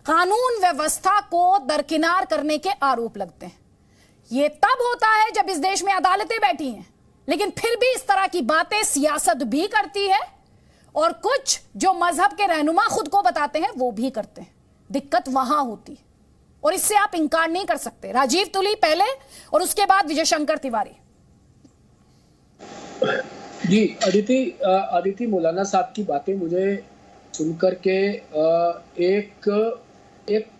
कानून व्यवस्था को दरकिनार करने के आरोप लगते हैं। यह तब होता है जब इस देश में अदालतें बैठी हैं, लेकिन फिर भी इस तरह की बातें सियासत भी करती है और कुछ जो मजहब के रहनुमा खुद को बताते हैं वो भी करते हैं। दिक्कत वहां होती है और इससे आप इंकार नहीं कर सकते। राजीव तुली पहले और उसके बाद विजय शंकर तिवारी। जी अदिति मौलाना साहब की बातें मुझे सुनकर के एक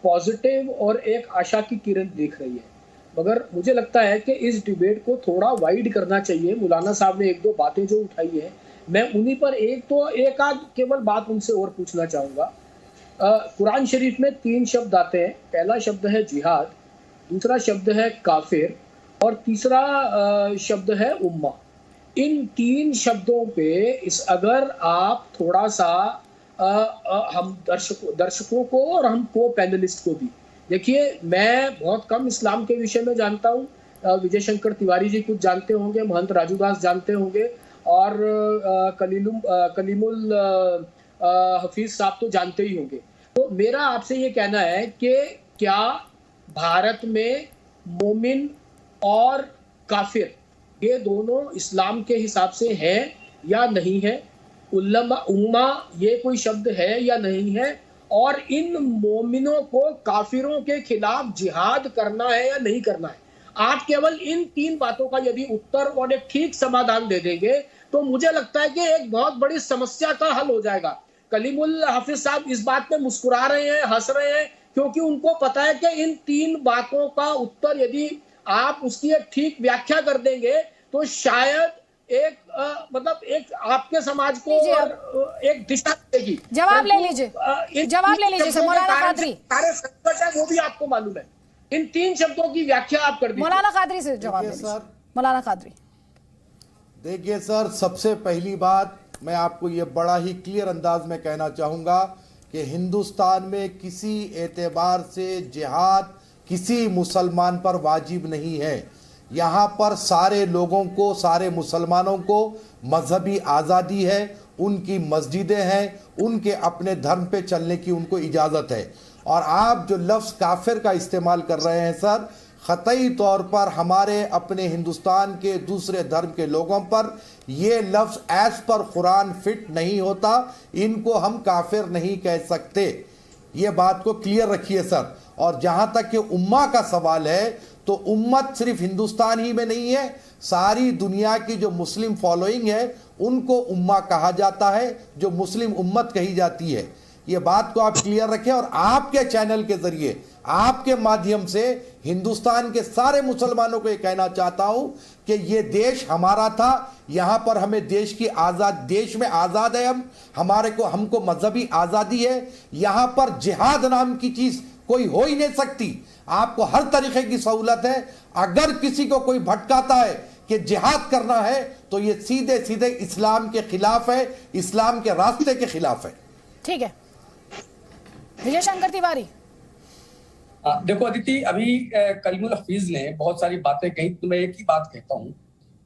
पॉजिटिव और एक आशा की किरण दिख रही है, मगर मुझे लगता है कि इस डिबेट को थोड़ा वाइड करना चाहिए। मौलाना साहब ने 1-2 बातें जो उठाई है, मैं उन्हीं पर एक आध केवल बात उनसे और पूछना चाहूंगा। कुरान शरीफ में 3 शब्द आते हैं। पहला शब्द है जिहाद, दूसरा शब्द है काफिर और तीसरा शब्द है उम्मा। इन 3 शब्दों पे अगर आप थोड़ा सा हम दर्शकों को और हम को पैनलिस्ट को भी देखिए, मैं बहुत कम इस्लाम के विषय में जानता हूँ। विजय शंकर तिवारी जी कुछ जानते होंगे, महंत राजूदास जानते होंगे और कलीमुल हफीज साहब तो जानते ही होंगे। तो मेरा आपसे ये कहना है कि क्या भारत में मोमिन और काफिर ये दोनों इस्लाम के हिसाब से हैं या नहीं है? उम्मा ये कोई शब्द है या नहीं है? और इन मोमिनों को काफिरों के खिलाफ जिहाद करना है या नहीं करना है? आप केवल इन 3 बातों का यदि उत्तर और एक ठीक समाधान दे देंगे तो मुझे लगता है कि एक बहुत बड़ी समस्या का हल हो जाएगा। कलीमुल हाफिज साहब इस बात पे मुस्कुरा रहे हैं, हंस रहे हैं, क्योंकि उनको पता है कि इन 3 बातों का उत्तर यदि आप उसकी एक ठीक व्याख्या कर देंगे तो शायद एक आपके समाज को एक दिशा देगी। जवाब ले लीजिए मौलाना कादरी। सारे संकट है वो भी आपको मालूम है। इन 3 शब्दों की व्याख्या आप कर दीजिए। मौलाना कादरी से जवाब देखिए दीजिए। सर, मौलाना कादरी। देखिए सर, सबसे पहली बात मैं आपको ये बड़ा ही क्लियर अंदाज में कहना चाहूँगा कि हिंदुस्तान में किसी एतबार से जिहाद किसी मुसलमान पर वाजिब नहीं है। यहाँ पर सारे लोगों को, सारे मुसलमानों को मजहबी आज़ादी है, उनकी मस्जिदें हैं, उनके अपने धर्म पे चलने की उनको इजाज़त है। और आप जो लफ्ज़ काफिर का इस्तेमाल कर रहे हैं सर, ख़तई तौर पर हमारे अपने हिंदुस्तान के दूसरे धर्म के लोगों पर ये लफ्ज़ एज पर कुरान फिट नहीं होता। इनको हम काफिर नहीं कह सकते, ये बात को क्लियर रखिए सर। और जहाँ तक कि उम्मा का सवाल है, तो उम्मत सिर्फ हिंदुस्तान ही में नहीं है, सारी दुनिया की जो मुस्लिम फॉलोइंग है उनको उम्मा कहा जाता है, जो मुस्लिम उम्मत कही जाती है। ये बात को आप क्लियर रखें। और आपके चैनल के जरिए, आपके माध्यम से हिंदुस्तान के सारे मुसलमानों को ये कहना चाहता हूं कि ये देश हमारा था, यहां पर हमें देश की देश में आज़ाद है, हमको मजहबी आज़ादी है। यहां पर जिहाद नाम की चीज़ कोई हो ही नहीं सकती। आपको हर तरीके की सहूलत है। अगर किसी को कोई भटकाता है कि जिहाद करना है, तो ये सीधे सीधे इस्लाम के खिलाफ है, इस्लाम के रास्ते के खिलाफ है। ठीक है, विजय शंकर तिवारी। देखो अदिति, अभी कलीमुल हफीज ने बहुत सारी बातें कही, तो मैं एक ही बात कहता हूँ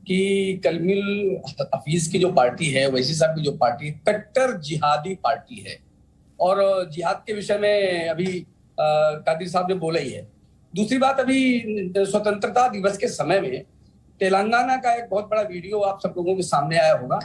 कि कलीमुल हफीज की जो पार्टी है, वैसी साहब की जो पार्टी, कट्टर जिहादी पार्टी है। और जिहाद के विषय में अभी कादिर साहब ने बोला ही है। दूसरी बात, अभी स्वतंत्रता दिवस के समय में तेलंगाना का एक बहुत बड़ा वीडियो आप सब लोगों के सामने आया होगा,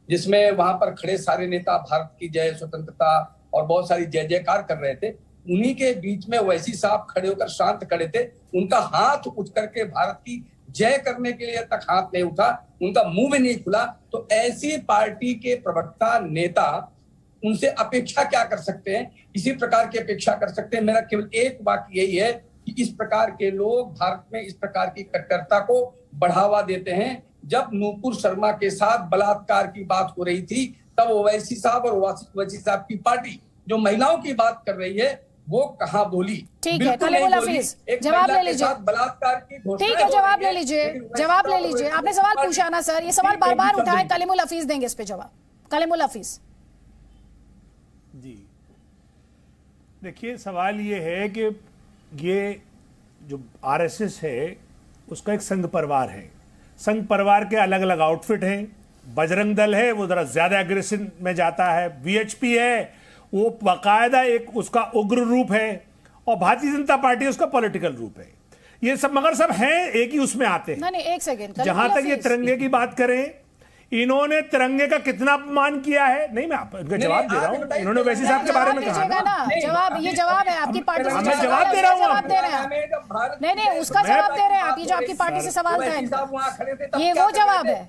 जिसमें वहां पर खड़े सारे नेता भारत की जय, स्वतंत्रता और बहुत सारी जय जयकार कर रहे थे। उन्हीं के बीच में वैसी साहब खड़े होकर शांत खड़े थे, उनका हाथ उठ करके भारत की जय करने के लिए तक हाथ नहीं उठा, उनका मुंह भी नहीं खुला। तो ऐसी पार्टी के प्रवक्ता नेता, उनसे अपेक्षा क्या कर सकते हैं? इसी प्रकार की अपेक्षा कर सकते हैं। मेरा केवल एक वाक्य यही है कि इस प्रकार के लोग भारत में इस प्रकार की कट्टरता को बढ़ावा देते हैं। जब नूपुर शर्मा के साथ बलात्कार की बात हो रही थी, तब ओवैसी साहब और ओवैसी साहब की पार्टी जो महिलाओं की बात कर रही है, वो कहाँ बोली? ठीक है, कलीमुल हफीज जवाब ले लीजिए। बलात्कार की घोषणा, ठीक है, जवाब ले लीजिए, जवाब ले लीजिए। आपने सवाल पूछा ना सर, ये सवाल बार बार उठाए, कलीमुल हफीज देंगे इस पे जवाब। कलीमुल हफीज जी, देखिए सवाल ये है कि ये जो आरएसएस है उसका एक संघ परिवार है। संघ परिवार के अलग अलग आउटफिट हैं। बजरंग दल है, वो जरा ज्यादा एग्रेसिव में जाता है। वीएचपी है, वो बाकायदा एक उसका उग्र रूप है। और भारतीय जनता पार्टी उसका पॉलिटिकल रूप है। ये सब मगर सब हैं, एक ही उसमें आते हैं। नहीं, एक सेकंड, जहां तक ये तिरंगे की बात करें, इन्होंने तिरंगे का कितना अपमान किया है? नहीं, मैं आपका जवाब दे रहा हूँ। इन्होंने वैसी साहब के बारे में कहा ना, जवाब, ये जवाब है आपकी पार्टी से। मैं जवाब दे रहा हूँ, जवाब दे रहे हैं। नहीं, उसका जवाब दे रहे हैं आप। ये जो आपकी पार्टी से सवाल था, ये वो जवाब है।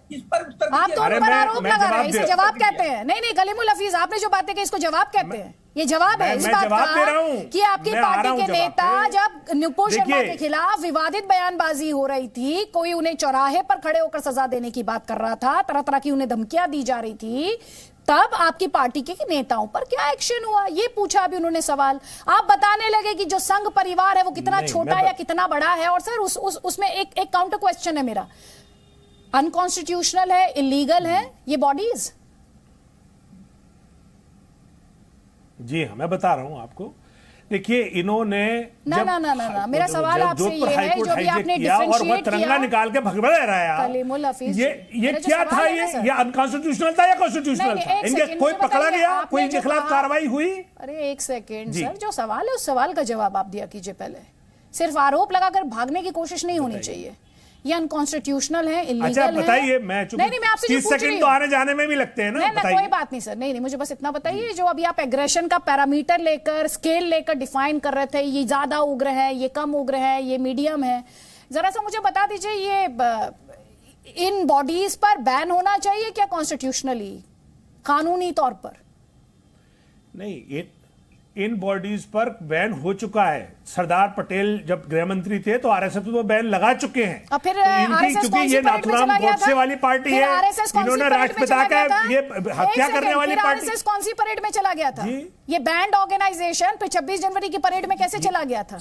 आप तो उन पर आरोप लगा रहे हैं, इसे जवाब कहते हैं। नहीं, कलीमुल हफीज, आपने जो बातें कही इसको जवाब कहते हैं। ये जवाब है इस बात का कि आपकी पार्टी के नेता जब नुपुर शर्मा के खिलाफ विवादित बयानबाजी हो रही थी, कोई उन्हें चौराहे पर खड़े होकर सजा देने की बात कर रहा था, तरह तरह की उन्हें धमकियां दी जा रही थी, तब आपकी पार्टी के नेताओं पर क्या एक्शन हुआ? ये पूछा अभी उन्होंने सवाल। आप बताने लगे कि जो संघ परिवार है वो कितना छोटा या कितना बड़ा है। और सर उसमें एक काउंटर क्वेश्चन है मेरा, अनकॉन्स्टिट्यूशनल है, इलीगल है ये बॉडीज? जी हाँ, मैं बता रहा हूं आपको। देखिए, इन्होंने ना मेरा सवाल आपसे ये है, जो भी आपने डिफरेंशिएट किया, तिरंगा निकाल के भगवा रहा है कलीमुल हफीज, ये क्या था? ये अनकॉन्स्टिट्यूशनल था या कॉन्स्टिट्यूशनल था? इनके कोई पकड़ा गया, कोई इनके खिलाफ कार्रवाई हुई? अरे एक सेकेंड सर, जो सवाल है उस सवाल का जवाब आप दिया कीजिए पहले। सिर्फ आरोप लगाकर भागने की कोशिश नहीं होनी चाहिए। ये अनकॉन्स्टिट्यूशनल है, इलीगल है। अच्छा बताइए, मैं नहीं, मैं आपसे 30 सेकंड तो आने जाने में भी लगते हैं ना। नहीं, कोई बात नहीं सर, नहीं, मुझे बस इतना बताइए, जो अभी आप एग्रेशन का पैरामीटर लेकर, स्केल लेकर डिफाइन कर रहे थे, ये ज्यादा उग्र है, ये कम उग्र है, ये मीडियम है, जरा सा मुझे बता दीजिए, ये इन बॉडीज पर बैन होना चाहिए क्या कॉन्स्टिट्यूशनली, कानूनी तौर पर? नहीं, इन बॉडीज पर बैन हो चुका है। सरदार पटेल जब गृह मंत्री थे तो आरएसएस पर बैन लगा चुके हैं। और फिर क्योंकि ये नाथुराम गोडसे वाली पार्टी है, इन्होंने राष्ट्रपिता का ये हत्या करने वाली पार्टी। आरएसएस कौन सी परेड में चला गया था? ये बैंड ऑर्गेनाइजेशन फिर 26 जनवरी की परेड में कैसे चला गया था?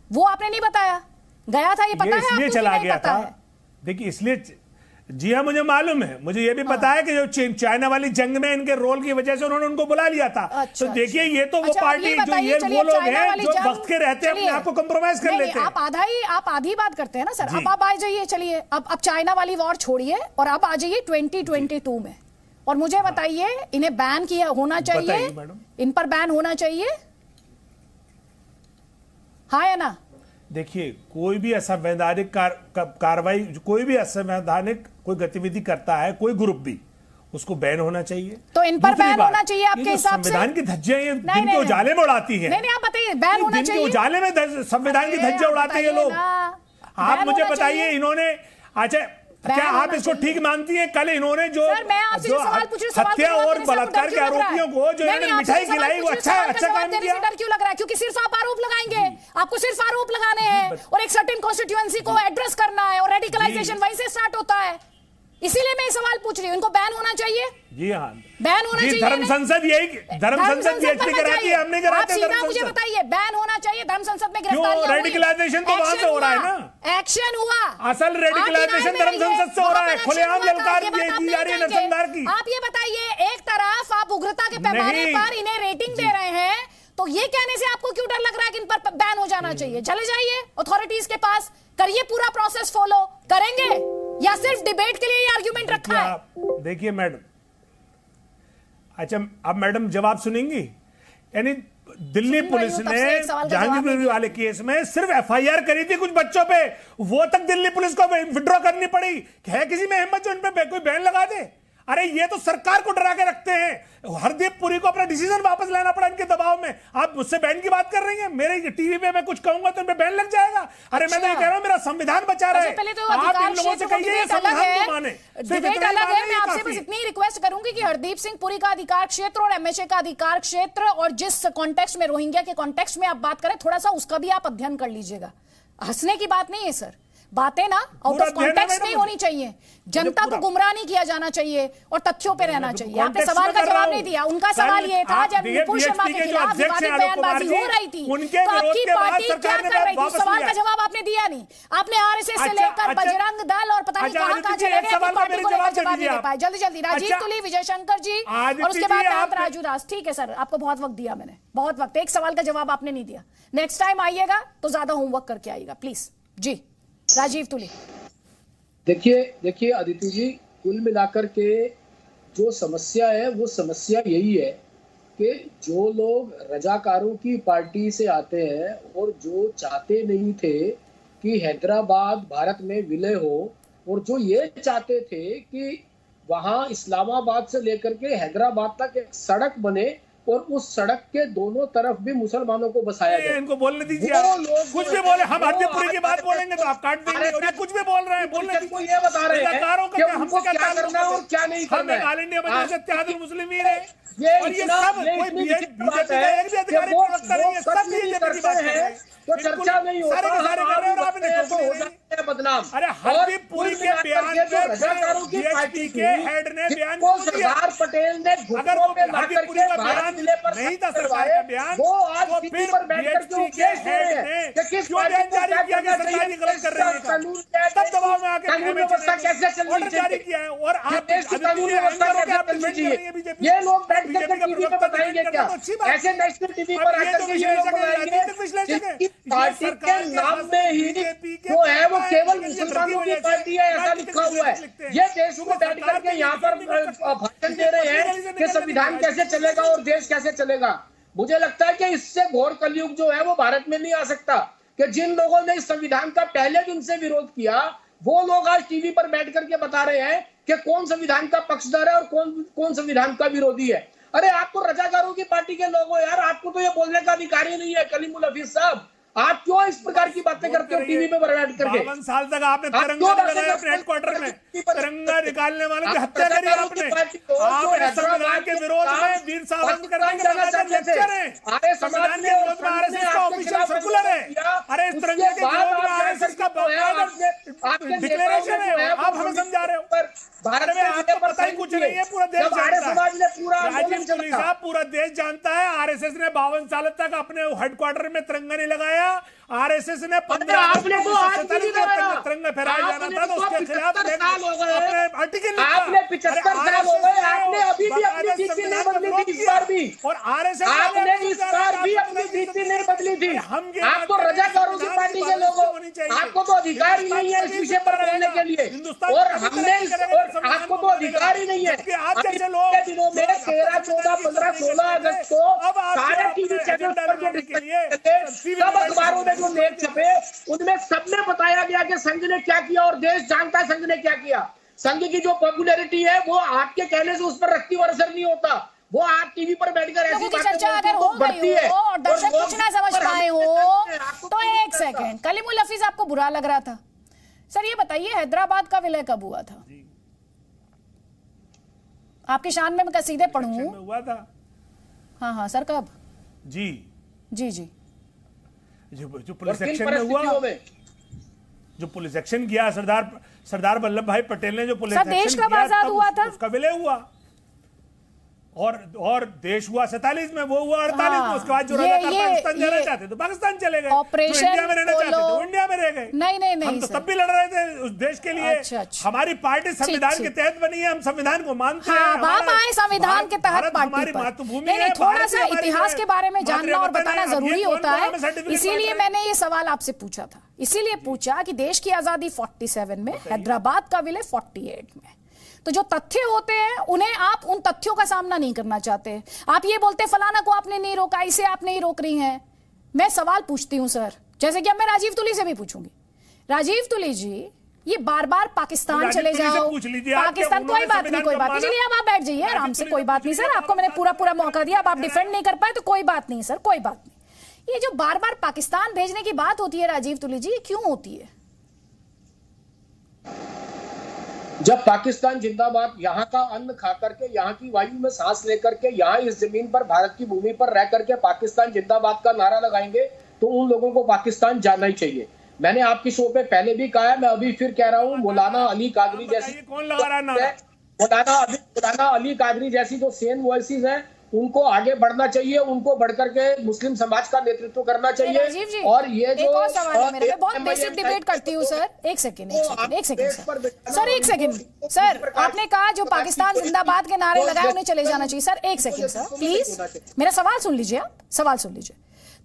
वो आपने नहीं बताया, गया था ये पता है इसलिए आपको चला नहीं गया पता था। है? देखिए इसलिए, जी हाँ मुझे मालूम है, मुझे ये भी पता है कि जो चाइना वाली जंग में इनके रोल की वजह से उन्होंने उनको बुला लिया था। अच्छा, तो देखिए ये तो वो अच्छा, पार्टी जो ये वो लोग हैं जो वक्त के रहते हैं अपने आप को कंप्रोमाइज कर लेते हैं। आप आधी बात करते हैं ना सर। अब आप आ जाइए, चलिए अब चाइना वाली वॉर छोड़िए और अब आ जाइए 2022 में, और मुझे बताइए इन्हें बैन किया होना चाहिए, इन पर बैन होना चाहिए, हाँ या ना? देखिए कोई भी असंवैधानिक कार्रवाई, कोई भी असंवैधानिक कोई गतिविधि करता है कोई ग्रुप भी, उसको बैन होना चाहिए। तो इन पर बैन होना चाहिए आपके हिसाब से? संविधान की धज्जियां ये दिन के उजाले में उड़ाती है। नहीं आप बताइए, बैन होना चाहिए? दिन के उजाले में संविधान की धज्जियां उड़ाते हैं लोग। आप मुझे बताइए इन्होंने, अच्छा क्या आप इसको ठीक मानती हैं? कल इन्होंने जो हत्या और बलात्कार के आरोपियों को जो इन्होंने मिठाई खिलाई, वो अच्छा काम किया? डर क्यों लग रहा है? क्योंकि सिर्फ आप आरोप लगाएंगे, आपको सिर्फ आरोप लगाने हैं और एक सर्टेन कॉन्स्टिट्यूएंसी को एड्रेस करना है और रेडिकलाइजेशन वहीं से स्टार्ट होता है। इसीलिए मैं सवाल पूछ रही हूँ, इनको बैन होना चाहिए? जी हाँ, बैन होना चाहिए। धर्म संसद पीएचडी कराती है, हमने कराते हैं। सीधा मुझे बताइए, बैन होना चाहिए धर्म संसद में? गिरफ्तारियां रेडिकलाइजेशन तो वहां से हो रहा है ना, एक्शन हुआ। असल रेडिकलाइजेशन धर्म संसद से हो रहा है, खुलेआम ललकार दी जा रही है नरसंहार की। आप ये बताइए, एक तरफ आप उग्रता के पैमाने पर इन्हें रेटिंग दे रहे हैं, तो ये कहने से आपको क्यों डर लग रहा है कि इन पर बैन हो जाना चाहिए? चले जाइए अथॉरिटीज के पास, करिए पूरा प्रोसेस फॉलो, करेंगे या सिर्फ डिबेट के लिए ये आर्गुमेंट रखा है? देखिए मैडम, अच्छा अब मैडम जवाब सुनेंगी? यानी दिल्ली पुलिस ने जहांगीर वाले केस में सिर्फ एफआईआर करी थी कुछ बच्चों पे, वो तक दिल्ली पुलिस को विड्रॉ करनी पड़ी। है किसी में हिम्मत जो इन पे कोई बैन लगा दे? अरे ये तो सरकार को डरा के रखते हैं। हरदीप पुरी को अपना डिसीजन वापस लेना पड़ा इनके दबाव में। आप मुझसे बैन की बात कर रही हैं, मेरे टीवी पे मैं कुछ कहूंगा तो इन पे बैन लग जाएगा। अरे मैं तो ये कह रहा हूं मेरा संविधान बचा रहा है। आप इन लोगों से कहिए संविधान को माने। डिबेट अलग है। मैं आपसे बस इतनी रिक्वेस्ट करूंगी कि हरदीप सिंह पुरी का अधिकार क्षेत्र और एमएचए का अधिकार क्षेत्र और जिस कॉन्टेक्स्ट में, रोहिंग्या के कॉन्टेक्स्ट में आप बात करें, थोड़ा सा उसका भी आप अध्ययन कर लीजिएगा। हंसने की बात नहीं है सर, बातें ना आउट ऑफ कॉन्टेक्स्ट नहीं होनी चाहिए। जनता को गुमराह नहीं किया जाना चाहिए और तथ्यों पे रहना चाहिए। आपने सवाल का जवाब नहीं दिया। उनका सवाल ये था जब विपुल शर्मा के खिलाफ विवादित बयानबाजी हो रही थी तो आपकी पार्टी क्या कर रही थी? सवाल का जवाब आपने दिया नहीं। आपने आरएसएस से लेकर बजरंग दल और पता नहीं कहां चले गए, पार्टी को लेकर जवाब नहीं दे पाए। जल्दी जल्दी राजीव तुली, विजय शंकर जी और उसके बाद राजू दास। ठीक है सर, आपको बहुत वक्त दिया मैंने, बहुत वक्त। एक सवाल का जवाब आपने नहीं दिया। नेक्स्ट टाइम आइएगा तो ज्यादा होमवर्क करके आइएगा प्लीज। जी राजीव तुली। देखिए अदिति जी, कुल मिलाकर के जो समस्या है वो समस्या यही है कि जो लोग रजाकारों की पार्टी से आते हैं और जो चाहते नहीं थे कि हैदराबाद भारत में विलय हो, और जो ये चाहते थे कि वहां इस्लामाबाद से लेकर के हैदराबाद तक एक सड़क बने और उस सड़क के दोनों तरफ भी मुसलमानों को बसाया जाए। इनको बोलने दीजिए, कुछ भी बोले। हम हरदीपुरी की बात बोलेंगे तो आप काट देंगे, और ये कुछ भी बोल रहे हैं। बोलने को ये बता रहे हैं कि उनको क्या करना है और क्या नहीं करना है। ऑल इंडिया मजलिस इत्तेहादुल मुस्लिमीन है ये और ये सब कोई बीजेपी का एक भी अधिकारी प्रवक्ता नहीं है, सब बीजेपी की बात कर रहे हैं। तो चर्चा नहीं होता, सारे कर रहे हो आप तो हो जाते हैं बदनाम। अरे हरदीप पुरी के बयान पे रजाकारों की पार्टी के हेड ने बयान सरदार पटेल ने घुटनों पे ला करके भारत जिले पर नहीं था सरकार का बयान, वो आज टीवी पर बैठकर के उपदेश दे रहे हैं कि किस पार्टी को क्या करना चाहिए, गलत कर रही है, कानून क्या है, तब दबाव में आके कानून व्यवस्था कैसे चलनी जारी किया है। और आप देश की कानून व्यवस्था कैसे चलनी चाहिए, ये लोग बैठ करके टीवी पे बताएंगे क्या? ऐसे नेशनल टीवी पर आकर के ये लोग बताएंगे पार्टी के नाम में ही जो है वो केवल मुसलमानों की पार्टी है, ऐसा लिखा हुआ है। ये देश को बैठ करके यहाँ पर भाषण दे रहे हैं कि संविधान कैसे चलेगा और देश कैसे चलेगा। मुझे लगता है कि इससे घोर कलयुग जो है वो भारत में नहीं आ सकता, कि जिन लोगों ने इस संविधान का पहले दिन से विरोध किया वो लोग आज टीवी पर बैठ करके बता रहे हैं कि कौन संविधान का पक्षधर है और कौन संविधान का विरोधी है। अरे आप तो रजाकारों की पार्टी के लोग हो यार, आपको तो ये बोलने का अधिकार ही नहीं है। कलीमुल हफीज साहब, आप क्यों इस प्रकार की बातें करते हो टीवी पे बैठ करके? 52 साल तक आपने तिरंगा लगाया अपने हेडक्वार्टर में, तिरंगा निकालने वालों की हत्या करी आपने। आपने संविधान के विरोध में वीर सावरकर के लेक्चर है, संविधान के विरोध में आरएसएस का ऑफिशियल सर्कुलर है। अरे इस तिरंगे के विरोध में आरएसएस का डिक्लेरेशन है, आप हमें समझा रहे हो। भारत में आपको पता ही कुछ नहीं है, पूरा देश जानता है। ने पूरा राजीव तुली साहब, पूरा देश जानता है। आरएसएस ने 52 साल तक अपने हेडक्वार्टर में तिरंगा नहीं लगाया। आरएसएस ने 15 तिरंगा फहराया जाना था, तो उसके खिलाफ अपने आर्टिकल आपने 75 साल हो गए, आपने अभी भी अपनी नीति नहीं बदली थी इस बार भी, और आरएसएस आपने इस बार भी अपनी नीति नहीं बदली थी। आपको रजाकारों की पार्टी के लोगों, आपको तो अधिकार ही नहीं है इस विषय पर बोलने के लिए, और हमने आपको तो अधिकार ही नहीं है। दिनों में 13, 14, 15, 16 अगस्त को सारे टीवी चैनल पर सब अखबारों में जो लेख छपे उनमें सबने बताया गया कि संघ ने क्या किया, और देश जानता है संघ ने क्या किया। संघ की जो पॉपुलैरिटी है वो आपके कहने से उस पर रखती और असर नहीं होता। वो आप टीवी पर बैठकर ऐसी चर्चा अगर हो गई हो और दर्शक कुछ ना समझ पाए हो तो एक सेकंड, कलीमुल हफीज आपको बुरा लग रहा था। सर ये बताइए, हैदराबाद का विलय कब हुआ था? आपकी शान में मैं कसीदे पढ़ूं? हुआ था। हाँ हाँ सर, कब? जी जी जी, जो पुलिस एक्शन में हुआ, जो पुलिस एक्शन किया सरदार वल्लभ भाई पटेल ने, जो पुलिस एक्शन देश कब आजाद हुआ था? उसका विलय हुआ, और देश हुआ 47 में, वो हुआ 48 में। उसके बाद जो रजाकार पाकिस्तान जाना चाहते तो पाकिस्तान चले गए, ऑपरेशन इंडिया में रहना चाहते तो इंडिया में रह गए। नहीं हम तो तब भी लड़ रहे थे उस देश के लिए। हमारी पार्टी संविधान के तहत बनी है, हम संविधान को मानते हैं। आप आए संविधान के तहत पार्टी पर। नहीं, थोड़ा सा इतिहास के बारे में जानना और बताना जरूरी होता है, इसीलिए मैंने ये सवाल आपसे पूछा था। इसीलिए पूछा कि देश की आजादी 47 में, हैदराबाद का विलय 48 में। तो जो तथ्य होते हैं उन्हें आप उन तथ्यों का सामना नहीं करना चाहते। आप ये बोलते फलाना को आपने नहीं रोका, इसे आप नहीं रोक रही हैं। मैं सवाल पूछती हूं सर, जैसे कि अब मैं राजीव तुली से भी पूछूंगी। राजीव तुली जी, ये बार बार पाकिस्तान चले जाओ, पाकिस्तान, कोई बात नहीं, कोई बात नहीं, चलिए अब आप बैठ जाइए आराम से, कोई बात नहीं सर, आपको मैंने पूरा मौका दिया, अब आप डिफेंड नहीं कर पाए तो कोई बात नहीं सर, कोई बात नहीं। ये जो बार बार पाकिस्तान भेजने की बात होती है राजीव तुली जी, क्यों होती है? जब पाकिस्तान जिंदाबाद यहाँ का अन्न खा करके, यहाँ की वायु में सांस लेकर के, यहाँ इस जमीन पर, भारत की भूमि पर रह करके पाकिस्तान जिंदाबाद का नारा लगाएंगे तो उन लोगों को पाकिस्तान जाना ही चाहिए। मैंने आपकी शो पे पहले भी कहा है, मैं अभी फिर कह रहा हूँ, मौलाना अली कादरी जैसी, मौलाना अली कादरी जैसी जो सेन वॉइसेस हैं उनको आगे बढ़ना चाहिए, उनको बढ़कर के मुस्लिम समाज का नेतृत्व करना चाहिए। और ये जो एक और सवाल है मेरे, मैं बहुत बेसिक डिबेट करती हूँ सर। एक सेकंड सर, आपने कहा जो पाकिस्तान जिंदाबाद के नारे लगाए उन्हें चले जाना चाहिए। सर एक सेकंड सर प्लीज, मेरा सवाल सुन लीजिए, आप सवाल सुन लीजिए।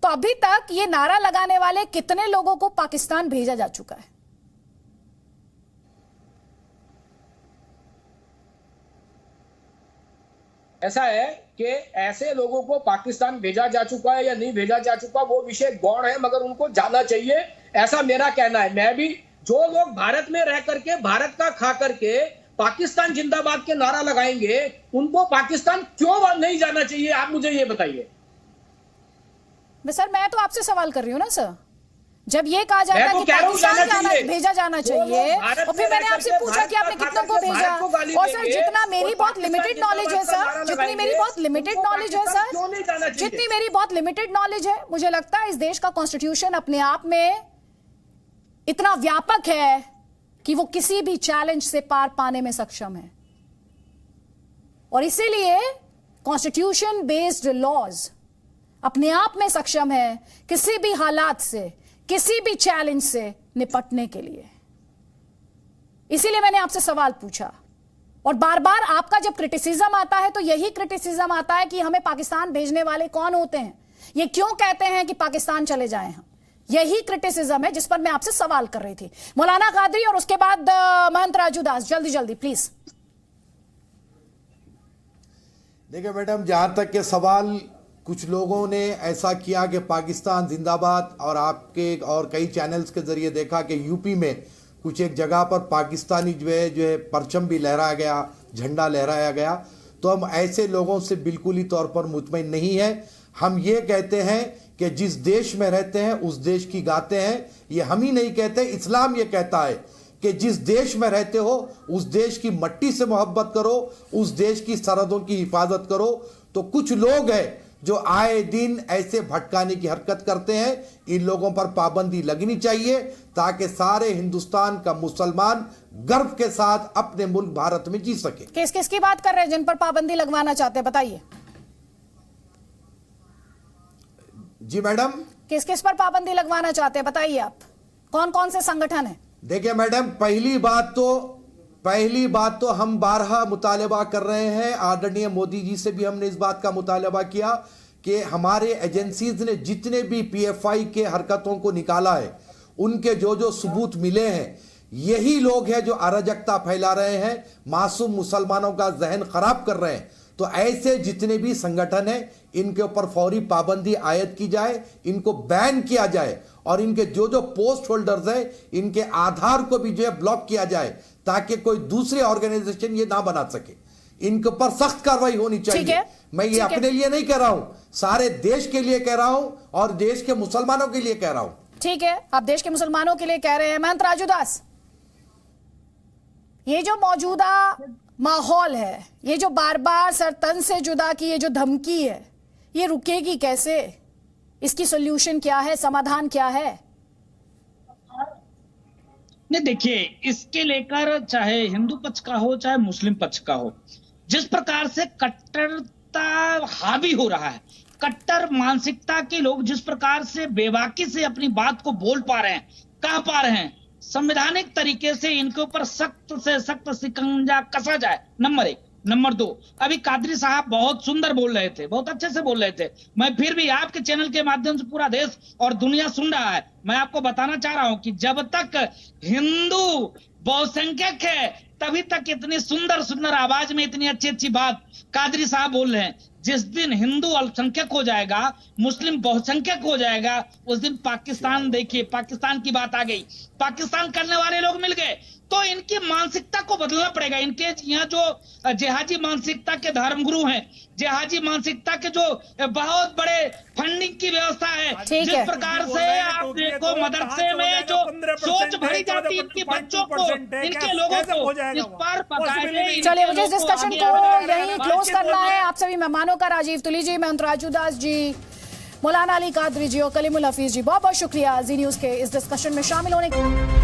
तो अभी तक ये नारा लगाने वाले कितने लोगों को पाकिस्तान भेजा जा चुका है? ऐसा है कि ऐसे लोगों को पाकिस्तान भेजा जा चुका है या नहीं भेजा जा चुका वो विषय गौण है, मगर उनको जाना चाहिए, ऐसा मेरा कहना है। मैं भी, जो लोग भारत में रह करके, भारत का खा करके पाकिस्तान जिंदाबाद के नारा लगाएंगे, उनको पाकिस्तान क्यों नहीं जाना चाहिए, आप मुझे ये बताइए। सर मैं तो आपसे सवाल कर रही हूँ ना सर, जब ये कहा जाता है कि पाकिस्तान भेजा जाना चाहिए, और फिर मैंने आपसे पूछा कि आपने कितनों को भेजा, और सर जितना मेरी बहुत लिमिटेड नॉलेज है सर, जितनी मेरी बहुत लिमिटेड नॉलेज है सर, जितनी मेरी बहुत लिमिटेड नॉलेज है, मुझे लगता है इस देश का कॉन्स्टिट्यूशन अपने आप में इतना व्यापक है कि वो किसी भी चैलेंज से पार पाने में सक्षम है, और इसीलिए कॉन्स्टिट्यूशन बेस्ड लॉज अपने आप में सक्षम है किसी भी हालात से, किसी भी चैलेंज से निपटने के लिए। इसीलिए मैंने आपसे सवाल पूछा, और बार बार आपका जब क्रिटिसिज्म आता है तो यही क्रिटिसिज्म आता है कि हमें पाकिस्तान भेजने वाले कौन होते हैं, ये क्यों कहते हैं कि पाकिस्तान चले जाएं हम, यही क्रिटिसिज्म है जिस पर मैं आपसे सवाल कर रही थी। मौलाना कादरी और उसके बाद महंत राजू दास, जल्दी जल्दी प्लीज। देखिए मैडम, जहां तक के सवाल, कुछ लोगों ने ऐसा किया कि पाकिस्तान जिंदाबाद, और आपके और कई चैनल्स के जरिए देखा कि यूपी में कुछ एक जगह पर पाकिस्तानी जो है परचम भी लहराया गया, झंडा लहराया गया। तो हम ऐसे लोगों से बिल्कुल ही तौर पर मुतमईन नहीं है। हम ये कहते हैं कि जिस देश में रहते हैं उस देश की गाते हैं। ये हम ही नहीं कहते, इस्लाम ये कहता है कि जिस देश में रहते हो उस देश की मट्टी से मोहब्बत करो, उस देश की सरहदों की हिफाजत करो। तो कुछ लोग हैं जो आए दिन ऐसे भटकाने की हरकत करते हैं, इन लोगों पर पाबंदी लगनी चाहिए ताकि सारे हिंदुस्तान का मुसलमान गर्व के साथ अपने मुल्क भारत में जी सके। किस किस की बात कर रहे हैं जिन पर पाबंदी लगवाना चाहते हैं, बताइए। जी मैडम, किस किस पर पाबंदी लगवाना चाहते हैं, बताइए आप। कौन कौन से संगठन है? देखिए मैडम, पहली बात तो हम बारहा मुतालबा कर रहे हैं, आदरणीय मोदी जी से भी हमने इस बात का मुतालबा किया कि हमारे एजेंसीज ने जितने भी पीएफआई के हरकतों को निकाला है, उनके जो जो सबूत मिले हैं, यही लोग हैं जो अराजकता फैला रहे हैं, मासूम मुसलमानों का जहन खराब कर रहे हैं। तो ऐसे जितने भी संगठन हैं, इनके ऊपर फौरी पाबंदी आयद की जाए, इनको बैन किया जाए और इनके जो जो पोस्ट होल्डर्स हैं, इनके आधार को भी जो है ब्लॉक किया जाए ताकि कोई दूसरे ऑर्गेनाइजेशन ये ना बना सके। इनके ऊपर सख्त कार्रवाई होनी चाहिए। मैं ये अपने लिए नहीं कह रहा हूं, सारे देश के लिए कह रहा हूं और देश के मुसलमानों के लिए कह रहा हूं। ठीक है, आप देश के मुसलमानों के लिए कह रहे हैं। महंत राजूदास, ये जो मौजूदा माहौल है, ये जो बार बार सर तन से जुदा की ये जो धमकी है, ये रुकेगी कैसे? इसकी सॉल्यूशन क्या है, समाधान क्या है? नहीं, देखिए, इसके लेकर चाहे हिंदू पक्ष का हो चाहे मुस्लिम पक्ष का हो, जिस प्रकार से कट्टरता हावी हो रहा है, कट्टर मानसिकता के लोग जिस प्रकार से बेबाकी से अपनी बात को बोल पा रहे हैं, कह पा रहे हैं, संवैधानिक तरीके से इनके ऊपर सख्त से सख्त शिकंजा कसा जाए, नंबर 1। नंबर 2, अभी कादरी साहब बहुत सुंदर बोल रहे थे, बहुत अच्छे से बोल रहे थे। मैं फिर भी आपके चैनल के माध्यम से पूरा देश और दुनिया सुन रहा है, मैं आपको बताना चाह रहा हूं कि जब तक हिंदू बहुसंख्यक है, तभी तक इतनी सुंदर सुंदर आवाज में इतनी अच्छी अच्छी बात कादरी साहब बोल रहे हैं। जिस दिन हिंदू अल्पसंख्यक हो जाएगा, मुस्लिम बहुसंख्यक हो जाएगा, उस दिन पाकिस्तान, देखिए पाकिस्तान की बात आ गई, पाकिस्तान करने वाले लोग मिल गए। तो इनकी मानसिकता को बदलना पड़ेगा। इनके यहाँ जो जिहादी मानसिकता के धर्मगुरु हैं, जिहादी मानसिकता के जो बहुत बड़े फंडिंग की व्यवस्था है, जिस प्रकार से आप देखो मदरसे में जो सोच भरी जाती है इनके बच्चों को, इनके लोगों को, इस पर बताएंगे। चलिए, मुझे इस डिस्कशन को यहीं क्लोज करना है। आप सभी मेहमानों का, राजीव तुली जी, महंत राजूदास जी, मौलाना अली कादरी जी और कलीमुल हफीज जी, बहुत बहुत शुक्रिया जी न्यूज के इस डिस्कशन में शामिल होने के लिए।